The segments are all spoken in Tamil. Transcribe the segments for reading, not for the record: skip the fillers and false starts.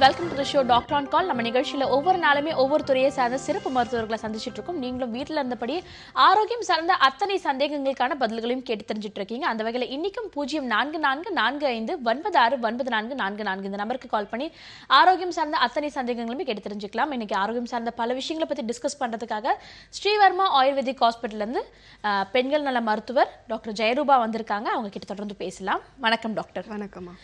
Welcome to the show doctor on கால். நம்ம நிகழ்ச்சியில் ஒவ்வொரு நாளுமே ஒவ்வொரு துறையை சார்ந்த சிறப்பு மருத்துவர்களை சந்திச்சுட்டு இருக்கோம். நீங்களும் வீட்டில் இருந்தபடி ஆரோக்கியம் சார்ந்த அத்தனை சந்தேகங்களுக்கான பதில்களையும் கேட்டு தெரிஞ்சுட்டு இருக்கீங்க. அந்த வகையில் இன்னைக்கும் 0444599444 இந்த நம்பருக்கு கால் பண்ணி ஆரோக்கியம் சார்ந்த அத்தனை சந்தேகங்களுமே கேட்டு தெரிஞ்சுக்கலாம். இன்னைக்கு ஆரோக்கியம் சார்ந்த பல விஷயங்களை பற்றி டிஸ்கஸ் பண்ணுறதுக்காக ஸ்ரீவர்மா ஆயுர்வேதிக் ஹாஸ்பிட்டல்லேருந்து பெண்கள் நல மருத்துவர் டாக்டர் ஜெயரூபா வந்திருக்காங்க. அவங்க கிட்ட தொடர்ந்து பேசலாம். வணக்கம் டாக்டர். வணக்கம்மா.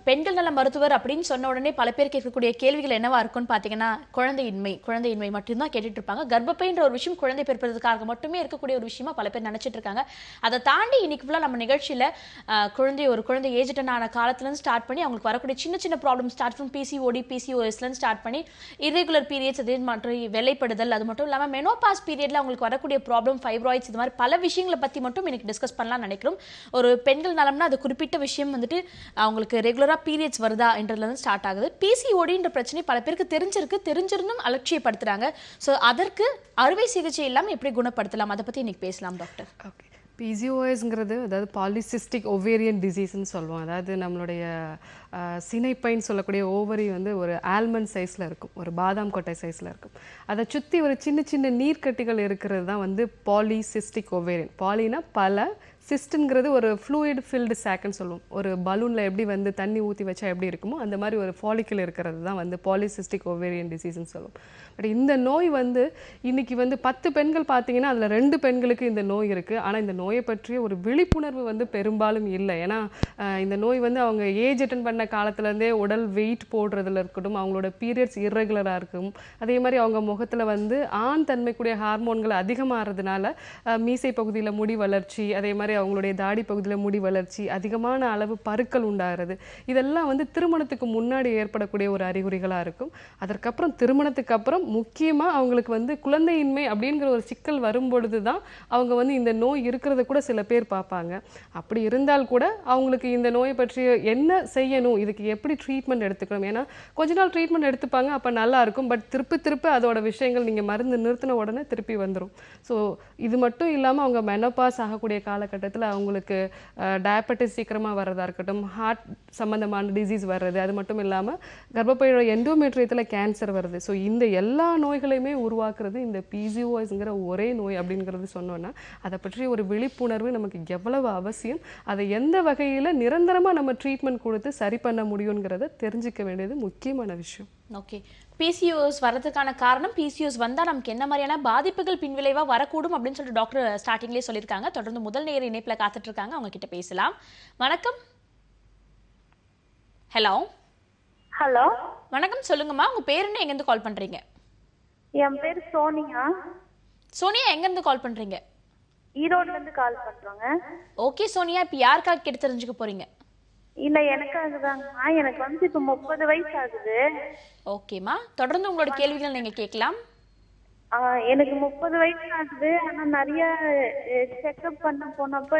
பெண்கள் நல மருத்துவர் அப்படின்னு சொன்ன உடனே பல பேர் கேட்கக்கூடிய கேள்விகள் என்னவா இருக்கும்னு பார்த்தீங்கன்னா, குழந்தையின்மை மட்டும்தான் கேட்டுட்டு இருப்பாங்க. கர்ப்பப்பைன்ற ஒரு விஷயம் குழந்தை பிறப்பதற்காக மட்டுமே இருக்கக்கூடிய ஒரு விஷயமா பல பேர் நினைச்சிட்டு இருக்காங்க. அதை தாண்டி இன்னைக்கு ஃபுல்லாக நம்ம நிகழ்ச்சியில் குழந்தை ஏஜ் அட்டன் ஆன காலத்துலேருந்து ஸ்டார்ட் பண்ணி அவங்களுக்கு வரக்கூடிய சின்ன சின்ன ப்ராப்ளம் ஸ்டார்ட் ஃப்ரம் பிசிஓடி பிசிஓஎஸ்லேருந்து ஸ்டார்ட் பண்ணி இரெகுலர் பீரியட்ஸ் அதே மாதிரி வெள்ளைப்படுதல், அது மட்டும் இல்லாமல் மெனோபாஸ் பீரியட்ல அவங்களுக்கு வரக்கூடிய ப்ராப்ளம் ஃபைப்ராய்ட்ஸ், இது மாதிரி பல விஷயங்களை பற்றி மட்டும் இன்னைக்கு டிஸ்கஸ் பண்ணலாம்னு நினைக்கிறோம். ஒரு பெண்கள் நலம்னா அது குறிப்பிட்ட விஷயம் வந்துட்டு அவங்களுக்கு ரெகுலராக பீரியட்ஸ் வருதா என்றதுலேருந்து ஸ்டார்ட் ஆகுது. பிசிஓடின்ற பிரச்சனை பல பேருக்கு தெரிஞ்சிருந்தும் அலட்சியப்படுத்துறாங்க. ஸோ அதற்கு அறுவை சிகிச்சை இல்லாமல் எப்படி குணப்படுத்தலாம், அதை பற்றி இன்னைக்கு பேசலாம் டாக்டர். ஓகே, பிசிஓஎஸ்ங்கிறது அதாவது பாலிசிஸ்டிக் ஒவேரியன் டிசீஸ்ன்னு சொல்லுவோம். அதாவது நம்மளுடைய சினைப்பைன்னு சொல்லக்கூடிய ஓவரி வந்து ஒரு ஆல்மண்ட் சைஸில் இருக்கும், ஒரு பாதாம் கொட்டை சைஸில் இருக்கும். அதை சுற்றி ஒரு சின்ன சின்ன நீர்க்கட்டிகள் இருக்கிறது தான் வந்து பாலிசிஸ்டிக் ஒவேரியன். பாலினா பல, சிஸ்ட்ங்கிறது ஒரு ஃப்ளூயிட் ஃபில்டு சாக்குன்னு சொல்லுவோம். ஒரு பலூனில் எப்படி வந்து தண்ணி ஊற்றி வச்சா எப்படி இருக்குமோ அந்த மாதிரி ஒரு ஃபாலிக்கல் இருக்கிறது தான் வந்து பாலிசிஸ்டிக் ஒவேரியன் டிசீஸ்ன்னு சொல்லுவோம். பட் இந்த நோய் வந்து இன்னைக்கு வந்து 10 பெண்கள் பார்த்தீங்கன்னா அதில் 2 பெண்களுக்கு இந்த நோய் இருக்குது. ஆனால் இந்த நோயை பற்றிய ஒரு விழிப்புணர்வு வந்து பெரும்பாலும் இல்லை. ஏன்னா இந்த நோய் வந்து அவங்க ஏஜ் அட்டன் பண்ண காலத்துலேருந்தே உடல் வெயிட் போடுறதுல இருக்கட்டும், அவங்களோட பீரியட்ஸ் இர்ரெகுலராக இருக்கும், அதே மாதிரி அவங்க முகத்தில் வந்து ஆண் தன்மைக்கூடிய ஹார்மோன்கள் அதிகமாகிறதுனால மீசை பகுதியில் முடி வளர்ச்சி, அதே மாதிரி அவங்களுடைய தாடி பகுதியில் முடி வளர்ச்சி, அதிகமான அளவு பருக்கள் உண்டாகிறது, இதெல்லாம் வந்து திருமணத்துக்கு முன்னாடி ஏற்படக்கூடிய ஒரு அறிகுறிகளாக இருக்கும். அதற்கப்புறம் திருமணத்துக்கு அப்புறம் முக்கியமாக அவங்களுக்கு வந்து குழந்தையின்மை அப்படிங்கிற ஒரு சிக்கல் வரும்பொழுது தான் அவங்க வந்து இந்த நோய் இருக்கிறத கூட சில பேர் பார்ப்பாங்க. அப்படி இருந்தால் கூட அவங்களுக்கு இந்த நோயை பற்றி என்ன செய்யணும், இதுக்கு எப்படி ட்ரீட்மெண்ட் எடுத்துக்கணும், ஏன்னா கொஞ்ச நாள் ட்ரீட்மெண்ட் எடுத்துப்பாங்க, அப்போ நல்லா இருக்கும். பட் திருப்பி அதோட விஷயங்கள் நீங்கள் மருந்து நிறுத்தின உடனே திருப்பி வந்துடும். ஸோ இது மட்டும் இல்லாமல் அவங்க மெனோபாஸ் ஆகக்கூடிய காலகட்டத்தில் அவங்களுக்கு டயபெட்டிஸ் சீக்கிரமாக வர்றதா இருக்கட்டும், ஹார்ட் சம்மந்தமான டிசீஸ் வர்றது, அது மட்டும் இல்லாமல் கர்ப்பப்பையோட எண்டோமெட்ரியத்தில் கேன்சர் வருது. ஸோ இந்த எல்லா நோய்களையுமே உருவாக்குறது இந்த பிசிஓஎஸ்ங்கிற ஒரே நோய் அப்படிங்கிறது சொன்னோன்னா அதை பற்றி ஒரு விழிப்புணர்வு நமக்கு எவ்வளவு அவசியம், அதை எந்த வகையில் நிரந்தரமாக நம்ம ட்ரீட்மெண்ட் கொடுத்து சரி பண்ண முடியுங்கிறத தெரிஞ்சுக்க வேண்டியது முக்கியமான விஷயம். ஓகே, பிசிஓஎஸ் வரதுக்கான காரணம், பிசிஓஎஸ் வந்தால் நமக்கு என்ன மாதிரியான பாதிப்புகள் பின்விளைவாக வரக்கூடும் அப்படின்னு சொல்லிட்டு டாக்டர் ஸ்டார்டிங்லேயே சொல்லியிருக்காங்க. தொடர்ந்து முதல் நேர இணைப்பில் காத்துட்டு இருக்காங்க, அவங்க கிட்ட பேசலாம். வணக்கம். ஹலோ. ஹலோ, வணக்கம், சொல்லுங்கம்மா. உங்க பேர் என்ன, எங்கேருந்து கால் பண்றீங்க? என் பேர் சோனியா. சோனியா, எங்கேருந்து கால் பண்றீங்க? ஈரோட்ல இருந்து கால் பண்றோங்க. ஓகே சோனியா, இப்போ யாருக்காக கேட்டு தெரிஞ்சுக்க போறீங்க? இல்ல, எனக்காக தாங்கம்மா. எனக்கு வந்து இப்ப 30 வயசு ஆகுது. ஓகேம்மா, தொடர்ந்து உங்களோட கேள்விகள் நீங்க கேட்கலாம். எனக்கு 30 வயசு ஆகுது. ஆனா நிறைய செக்அப் பண்ண போனப்ப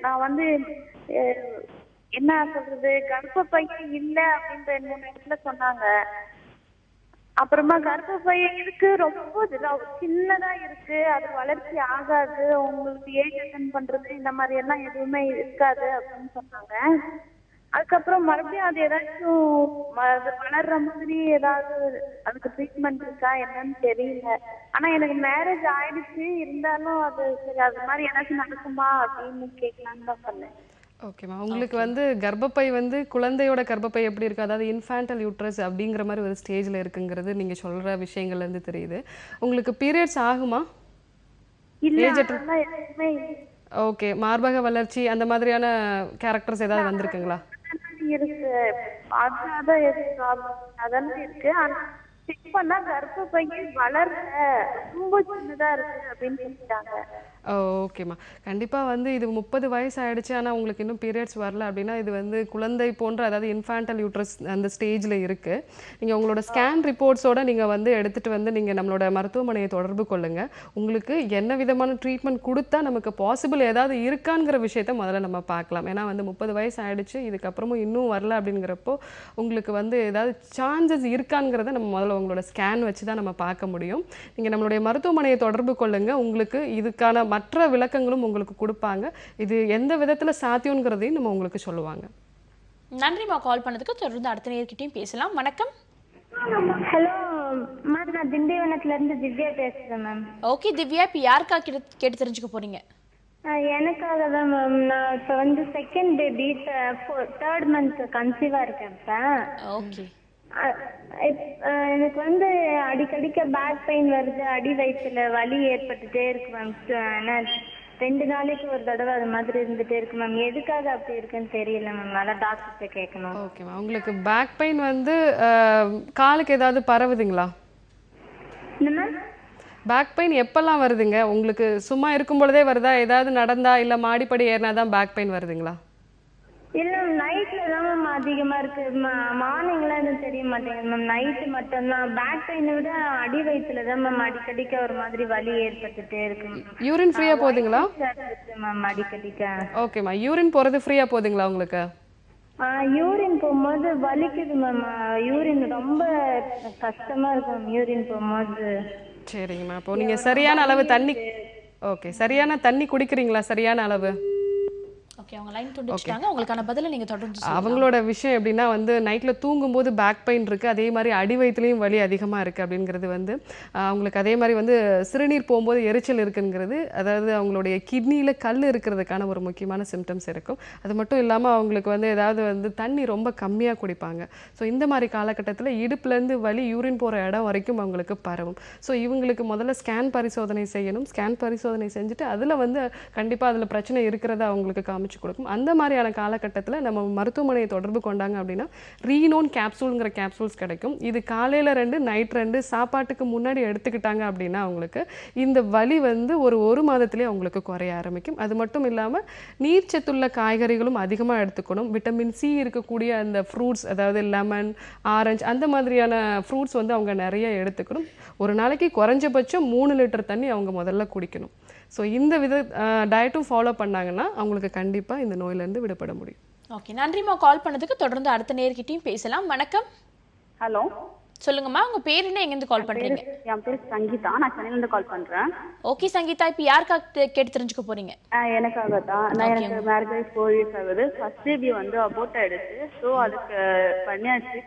நான் வந்து என்ன சொல்றது, கர்ப்பப்பையே இல்ல அப்படின்ற 3 இடத்துல சொன்னாங்க. அப்புறமா கர்ப்பப்பை இருக்கு, ரொம்ப சின்னதா இருக்கு, அது வளர்ச்சி ஆகாது, உங்களுக்கு ஏஜ் அட்டன் பண்றது இந்த மாதிரி எல்லாம் எதுவுமே இருக்காது அப்படின்னு சொன்னாங்க. அதுக்கப்புறம் மறுபடியும் அது ஏதாச்சும் வளர்ற மாதிரி ஏதாவது அதுக்கு ட்ரீட்மெண்ட் இருக்கா என்னன்னு தெரியல. ஆனா எனக்கு மேரேஜ் ஆயிடுச்சு, இருந்தாலும் அது சரி அது மாதிரி ஏதாச்சும் நடக்குமா அப்படின்னு கேட்கலான்னு தான் பண்ணேன். ஓகேம்மா, உங்களுக்கு வந்து கர்ப்பப்பை வந்து குழந்தையோட கர்ப்பப்பை எப்படி இருக்குது, அதாவது இன்ஃபான்டல் யூட்ரஸ் அப்படிங்கிற மாதிரி ஒரு ஸ்டேஜில் இருக்குங்கிறது நீங்கள் சொல்கிற விஷயங்கள்லேருந்து தெரியுது. உங்களுக்கு பீரியட்ஸ் ஆகுமா? ஓகே, மார்பக வளர்ச்சி அந்த மாதிரியான கேரக்டர்ஸ் ஏதாவது வந்திருக்குங்களா? இருக்கு, அதெல்லாம் இருக்கு. ஆனா செக் பண்ணா கர்ப்பப்பையே வளர்ற ரொம்ப சின்னதா இருக்கு அப்படின்னு சொல்லிட்டாங்க. ஓகேம்மா, கண்டிப்பாக வந்து இது 30 வயசு ஆகிடுச்சு, ஆனால் உங்களுக்கு இன்னும் பீரியட்ஸ் வரல அப்படின்னா இது வந்து குழந்தை போன்ற, அதாவது இன்ஃபான்டல் யூட்ரஸ் அந்த ஸ்டேஜில் இருக்குது. நீங்கள் உங்களோட ஸ்கேன் ரிப்போர்ட்ஸோடு நீங்கள் வந்து எடுத்துகிட்டு வந்து நீங்கள் நம்மளோட மருத்துவமனையை தொடர்பு கொள்ளுங்கள். உங்களுக்கு என்ன விதமான ட்ரீட்மெண்ட் கொடுத்தா நமக்கு பாசிபிள் ஏதாவது இருக்காங்கிற விஷயத்த முதல்ல நம்ம பார்க்கலாம். ஏன்னா வந்து 30 வயசு ஆகிடுச்சு, இதுக்கப்புறமும் இன்னும் வரல அப்படிங்கிறப்போ உங்களுக்கு வந்து ஏதாவது சான்சஸ் இருக்காங்கிறத நம்ம முதல்ல உங்களோட ஸ்கேன் வச்சு தான் நம்ம பார்க்க முடியும். நீங்கள் நம்மளுடைய மருத்துவமனையை தொடர்பு கொள்ளுங்கள், உங்களுக்கு இதுக்கான மற்ற விளக்கங்களும் உங்களுக்கு கொடுப்பாங்க. இது எந்த விதத்தில் சாத்தியங்கிறதையும் நம்ம உங்களுக்கு சொல்லுவாங்க. நன்றிம்மா கால் பண்ணதுக்கு. தொடர்ந்து அடுத்த நேர்கிட்டயும் பேசலாம். வணக்கம். ஹலோ மேம், நான் திண்டிவனத்துல இருந்து திவ்யா பேசுறேன் மேம். ஓகே திவ்யா, இப்போ யாருக்கா கேட்டு தெரிஞ்சுக்க போறீங்க? எனக்காக தான் மேம். நான் இப்போ வந்து செகண்ட் பேபி, தேர்ட் மந்த் கன்சீவா இருக்கேன் இப்போ. ஓகே. எனக்கு வந்து அடிக்கடிக்க பேக் பெயின் வருது, அடி வயிற்றுல வலி ஏற்பட்டுட்டே இருக்கு மேம். 2 நாளைக்கு ஒரு தடவை அது மாதிரி இருந்துட்டே இருக்கு மேம். எதுக்காக அப்படி இருக்குன்னு தெரியல மேம். அதான் டாக்டர்கிட்ட கேட்கணும். ஓகேம்மா, உங்களுக்கு பேக் பெயின் வந்து காலுக்கு ஏதாவது பரவுதுங்களா? என்ன மேம்? பேக் பெயின் எப்பெல்லாம் வருதுங்க? உங்களுக்கு சும்மா இருக்கும் பொழுதே வருதா, ஏதாவது நடந்தா இல்லை மாடிப்படி ஏறினா தான் பேக் பெயின் வருதுங்களா? இல்ல நைட்ல தான் மேம் அதிகமா இருக்கு. மார்னிங்லாம் எதுவும் தெரிய மாட்டேங்குது மேம். நைட்டு மட்டும்தான். பேக் பெயினை விட அடி வயிற்றுல தான் மேம் அடிக்கடிக்க ஒரு மாதிரி வலி ஏற்பட்டுட்டே இருக்கு. யூரின் ஃப்ரீயா போகுதுங்களா? மேம் அடிக்கடிக்க. ஓகேம்மா, யூரின் போறது ஃப்ரீயா போகுதுங்களா உங்களுக்கு? யூரின் போகும்போது வலிக்குது மேம். யூரின் ரொம்ப கஷ்டமா இருக்கு மேம் யூரின் போகும்போது. சரிங்கம்மா, அப்போ நீங்க சரியான அளவு தண்ணி, ஓகே, சரியான தண்ணி குடிக்கிறீங்களா? சரியான அளவு? ஓகே, அவங்க லைன் துண்டிச்சிட்டாங்க. உங்களுக்கான பதிலை நீங்க தொடர்ந்து சொல்லுங்க. அவங்களோட விஷயம் எப்படின்னா வந்து நைட்ல தூங்கும்போது பேக் பெயின் இருக்கு, அதே மாதிரி அடி வயிற்றுலையும் வலி அதிகமா இருக்கு அப்படிங்கிறது வந்து அவங்களுக்கு அதே மாதிரி வந்து சிறுநீர் போகும்போது எரிச்சல் இருக்குங்கிறது, அதாவது அவங்களுடைய கிட்னியில் கல் இருக்கிறதுக்கான ஒரு முக்கியமான சிம்டம்ஸ் இருக்கும். அது மட்டும் இல்லாமல் அவங்களுக்கு வந்து ஏதாவது வந்து தண்ணி ரொம்ப கம்மியாக குடிப்பாங்க. ஸோ இந்த மாதிரி காலகட்டத்தில் இடுப்புலேருந்து வலி யூரின் போகிற இடம் வரைக்கும் அவங்களுக்கு பரவும். ஸோ இவங்களுக்கு முதல்ல ஸ்கேன் பரிசோதனை செய்யணும். ஸ்கேன் பரிசோதனை செஞ்சுட்டு அதில் வந்து கண்டிப்பாக அதில் பிரச்சனை இருக்கிறத அவங்களுக்கு காமிச்சு கொடுக்கும். அந்த மாதிரியான காலகட்டத்தில் நம்ம மருத்துவமனையை தொடர்பு கொண்டாங்க அப்படின்னா ரீனோன் கேப்சூல்ங்கிற கேப்சூல்ஸ் கிடைக்கும். இது காலையில் 2 நைட் 2 சாப்பாட்டுக்கு முன்னாடி எடுத்துக்கிட்டாங்க அப்படின்னா அவங்களுக்கு இந்த வலி வந்து ஒரு மாதத்திலே அவங்களுக்கு குறைய ஆரம்பிக்கும். அது மட்டும் இல்லாமல் நீர்ச்சத்துள்ள காய்கறிகளும் அதிகமாக எடுத்துக்கணும். விட்டமின் சி இருக்கக்கூடிய அந்த ஃப்ரூட்ஸ், அதாவது லெமன், ஆரஞ்சு, அந்த மாதிரியான ஃப்ரூட்ஸ் வந்து அவங்க நிறைய எடுத்துக்கணும். ஒரு நாளைக்கு குறைஞ்சபட்சம் 3 லிட்டர் தண்ணி அவங்க முதல்ல குடிக்கணும். ஸோ இந்த வித டயட்டும் ஃபாலோ பண்ணாங்கன்னா அவங்களுக்கு கண்டிப்பாக இந்த நோயிலேருந்து விடுபட முடியும். ஓகே, நன்றிம்மா கால் பண்ணதுக்கு. தொடர்ந்து அடுத்த நேர்கிட்டயும் பேசலாம். வணக்கம். ஹலோ, சொல்லுங்கம்மா, உங்க பேர் என்ன, எங்கேருந்து கால் பண்றீங்க? என் பேர் சங்கீதா, நான் சென்னையிலேருந்து கால் பண்றேன். ஓகே சங்கீதா, இப்போ யாருக்காக கேட்டு தெரிஞ்சுக்க போறீங்க? எனக்காக தான். எனக்கு மேரேஜ் ஆகி 4 years ஆகுது. ஃபர்ஸ்ட் பேபி வந்து அபோர்ட் ஆயிடுச்சு. ஸோ அதுக்கு பண்ணியாச்சு.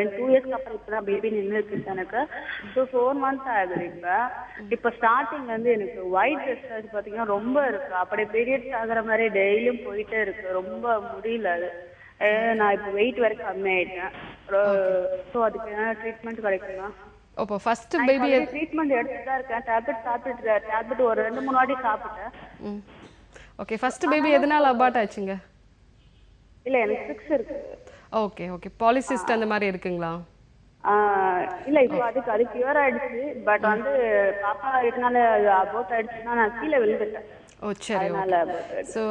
2 yearsக்கு அப்புறம் இப்போ தான் பேபி நின்று இருக்கு எனக்கு. ஸோ 4 months ஆகுது. இப்போ ஸ்டார்டிங்ல இருந்து எனக்கு ஒயிட் டிஸ்சார்ஜ் பார்த்தீங்கன்னா ரொம்ப இருக்கு. அப்படியே பீரியட்ஸ் ஆகுற மாதிரி டெய்லியும் போயிட்டே இருக்கு. ரொம்ப முடியல அது. நான் இப்போ வெயிட் வேற கம்மி ஆயிட்டேன். ஸோ அதுக்கு என்ன ட்ரீட்மெண்ட் கிடைக்குமா? அப்போ ஃபர்ஸ்ட் பேபி ட்ரீட்மெண்ட் எடுத்துட்டு தான் இருக்கேன். டேப்லெட் ஒரு 2-3 வாட்டி சாப்பிட்டேன். ஓகே, ஃபர்ஸ்ட் பேபி எதனால அபார்ட் ஆச்சுங்க? இல்ல எனக்கு 6 இருக்கு. ஓகே ஓகே, பாலிசிஸ்ட் அந்த மாதிரி இருக்குங்களா? இல்ல இப்போ அது கியூர் ஆயிடுச்சு. பட் வந்து பாப்பா இதனால அபோர்ட் ஆயிடுச்சுன்னா நான் கீழே விழுந்துட்டேன். ஓ சரி. ஸோ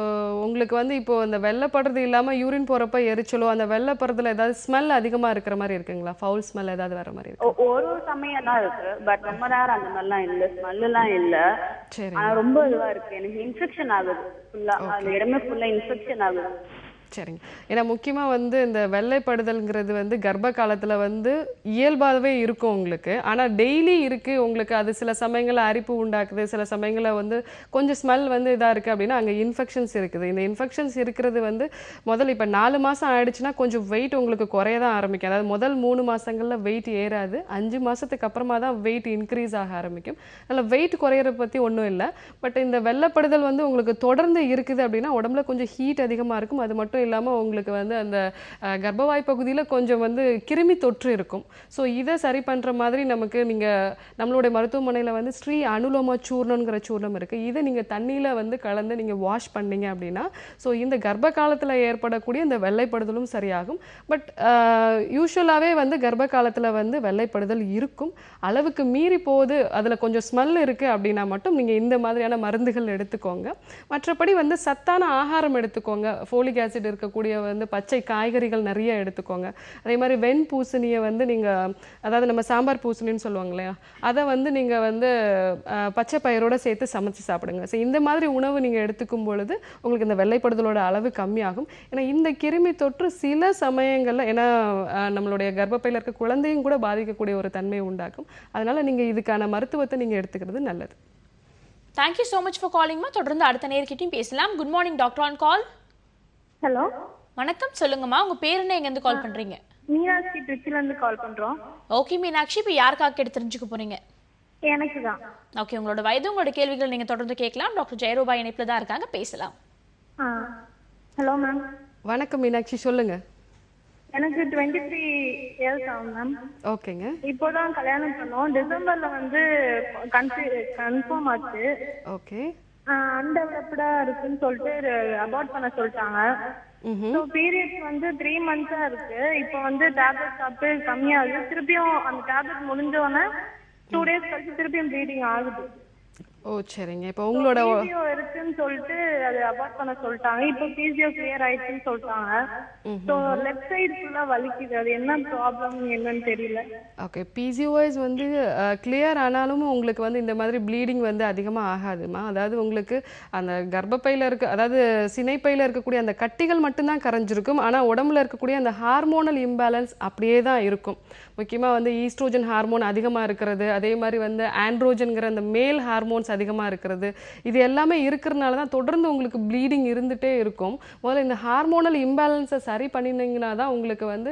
உங்களுக்கு வந்து இப்போ இந்த வெள்ளைப்படுறது இல்லாமல் யூரின் போகிறப்ப எரிச்சலோ அந்த வெள்ளைப்படுறதுல ஏதாவது ஸ்மெல் அதிகமாக இருக்கிற மாதிரி இருக்குங்களா? ஃபவுல் ஸ்மெல் ஏதாவது வர மாதிரி இருக்கு? ஒரு சமயம் தான் இருக்கு. பட் ரொம்ப நேரம் அந்த மாதிரிலாம் இல்லை. ஸ்மெல்லாம் இல்லை. சரி. ஆனால் ரொம்ப இதுவாக இருக்கு. எனக்கு இன்ஃபெக்ஷன் ஆகுது ஃபுல்லா. அந்த இடமே ஃபுல்லா இன்ஃபெக்ஷன் ஆகுது. சரிங்க. ஏன்னா முக்கியமாக வந்து இந்த வெள்ளைப்படுதல்ங்கிறது வந்து கர்ப்ப காலத்தில் வந்து இயல்பாகவே இருக்கும் உங்களுக்கு. ஆனால் டெய்லி இருக்குது உங்களுக்கு, அது சில சமயங்களில் அரிப்பு உண்டாக்குது, சில சமயங்களில் வந்து கொஞ்சம் ஸ்மெல் வந்து இதாக இருக்குது அப்படின்னா அங்கே இன்ஃபெக்ஷன்ஸ் இருக்குது. இந்த இன்ஃபெக்ஷன்ஸ் இருக்கிறது வந்து முதல்ல இப்போ 4 மாதம் ஆயிடுச்சுன்னா கொஞ்சம் வெயிட் உங்களுக்கு குறைய தான் ஆரம்பிக்கும். அதாவது முதல் 3 மாதங்களில் வெயிட் ஏறாது. 5 மாதத்துக்கு அப்புறமா தான் வெயிட் இன்க்ரீஸ் ஆக ஆரம்பிக்கும். அதனால் வெயிட் குறையிறத பற்றி ஒன்றும் இல்லை. பட் இந்த வெள்ளைப்படுதல் வந்து உங்களுக்கு தொடர்ந்து இருக்குது அப்படின்னா உடம்புல கொஞ்சம் ஹீட் அதிகமாக இருக்கும். அது மட்டும் இல்லாமல் உங்களுக்கு வந்து அந்த கர்ப்பவாய் பகுதியில் கொஞ்சம் வந்து கிருமி தொற்று இருக்கும். ஸோ இதை சரி பண்ணுற மாதிரி நமக்கு நம்மளுடைய மருத்துவமனையில் வந்து ஸ்ரீ அனுலோம சூர்ணங்கிற சூர்ணம் இருக்குது. இதை நீங்கள் தண்ணியில் வந்து கலந்து நீங்கள் வாஷ் பண்ணீங்க அப்படின்னா ஸோ இந்த கர்ப்ப காலத்தில் ஏற்படக்கூடிய இந்த வெள்ளைப்படுதலும் சரியாகும். பட் யூஸ்வலாகவே வந்து கர்ப்ப காலத்தில் வந்து வெள்ளைப்படுதல் இருக்கும். அளவுக்கு மீறி போகுது, அதில் கொஞ்சம் ஸ்மெல் இருக்குது அப்படின்னா மட்டும் நீங்கள் இந்த மாதிரியான மருந்துகள் எடுத்துக்கோங்க. மற்றபடி வந்து சத்தான ஆகாரம் எடுத்துக்கோங்க. ஃபோலிக் ஆசிட் இருக்கக்கூடிய வந்து பச்சை காய்கறிகள் நிறைய எடுத்துக்கோங்க. அதே மாதிரி வெண்பூசணியை வந்து நீங்கள், அதாவது நம்ம சாம்பார் பூசணின்னு சொல்லுவாங்க இல்லையா, அதை வந்து நீங்கள் வந்து பச்சை பயிரோட சேர்த்து சமைச்சு சாப்பிடுங்க. ஸோ இந்த மாதிரி உணவு நீங்கள் எடுத்துக்கும் பொழுது உங்களுக்கு இந்த வெள்ளைப்படுதலோட அளவு கம்மியாகும். ஏன்னா இந்த கிருமி தொற்று சில சமயங்களில், ஏன்னா நம்மளுடைய கர்ப்பப்பையில் இருக்க குழந்தையும் கூட பாதிக்கக்கூடிய ஒரு தன்மையை உண்டாக்கும். அதனால நீங்கள் இதுக்கான மருத்துவத்தை நீங்கள் எடுத்துக்கிறது நல்லது. தேங்க்யூ ஸோ மச் ஃபார் காலிங்மா. தொடர்ந்து அடுத்த நேர்கிட்டையும் பேசலாம். Good morning doctor on call. Hello. வணக்கம், சொல்லுங்கம்மா. உங்க பேர் என்ன, எங்கேருந்து கால் பண்றீங்க? மீனாட்சி திருச்சில இருந்து கால் பண்றோம். ஓகே மீனாட்சி, இப்போ யாருக்காக கேட்டு தெரிஞ்சுக்க போறீங்க? எனக்கு தான். ஓகே, உங்களோட வயது, உங்களோட கேள்விகள் நீங்க தொடர்ந்து கேட்கலாம். டாக்டர் ஜெயரூபா இணைப்புல தான் இருக்காங்க, பேசலாம். Hello ma'am. வணக்கம் மீனாட்சி, சொல்லுங்க. எனக்கு 23 இயர்ஸ் ஆகும் மேம். ஓகேங்க. இப்போதான் கல்யாணம் பண்ணோம். டிசம்பர்ல வந்து கன்ஃபார்ம் ஆச்சு. ஓகே. அன்டெவலப்டா இருக்குன்னு சொல்லிட்டு அபார்ட் பண்ண சொல்லிட்டாங்க. ஸோ பீரியட்ஸ் வந்து 3 months இருக்கு. இப்போ வந்து டேப்லெட் சாப்பிட்டு கம்மியாகுது. திருப்பியும் அந்த டேப்லெட் முடிஞ்சோடனே 2 days கழிச்சு திருப்பியும் ப்ளீடிங் ஆகுது. ஓ சரிங்க. இப்போ உங்களோட பிசிஓ இருக்குன்னு சொல்லிட்டு அது அபார்ட் பண்ண சொல்லிட்டாங்க. இப்போ பிசிஓ கிளியர் ஆயிடுச்சுன்னு சொல்லிட்டாங்க. ஸோ லெஃப்ட் சைடு ஃபுல்லா வலிக்குது. அது என்ன ப்ராப்ளம் என்னன்னு தெரியல. ஓகே, பிசிஓஎஸ் வந்து கிளியர் ஆனாலும் உங்களுக்கு வந்து இந்த மாதிரி ப்ளீடிங் வந்து அதிகமாக ஆகாதுமா. அதாவது உங்களுக்கு அந்த கர்ப்பப்பையில் அதாவது சினைப்பையில் இருக்கக்கூடிய அந்த கட்டிகள் மட்டும்தான் கரைஞ்சிருக்கும். ஆனால் உடம்புல இருக்கக்கூடிய அந்த ஹார்மோனல் இம்பேலன்ஸ் அப்படியே தான் இருக்கும். முக்கியமாக வந்து ஈஸ்ட்ரோஜன் ஹார்மோன் அதிகமாக இருக்கிறது, அதே மாதிரி வந்து ஆண்ட்ரோஜன்கிற அந்த மேல் ஹார்மோன்ஸ் அதிகமாக இருக்கிறது, இது எல்லாமே இருக்கிறதுனால தான் தொடர்ந்து உங்களுக்கு ப்ளீடிங் இருந்துகிட்டே இருக்கும். முதல்ல இந்த ஹார்மோனல் இம்பேலன்ஸை சரி பண்ணினீங்கன்னா தான் உங்களுக்கு வந்து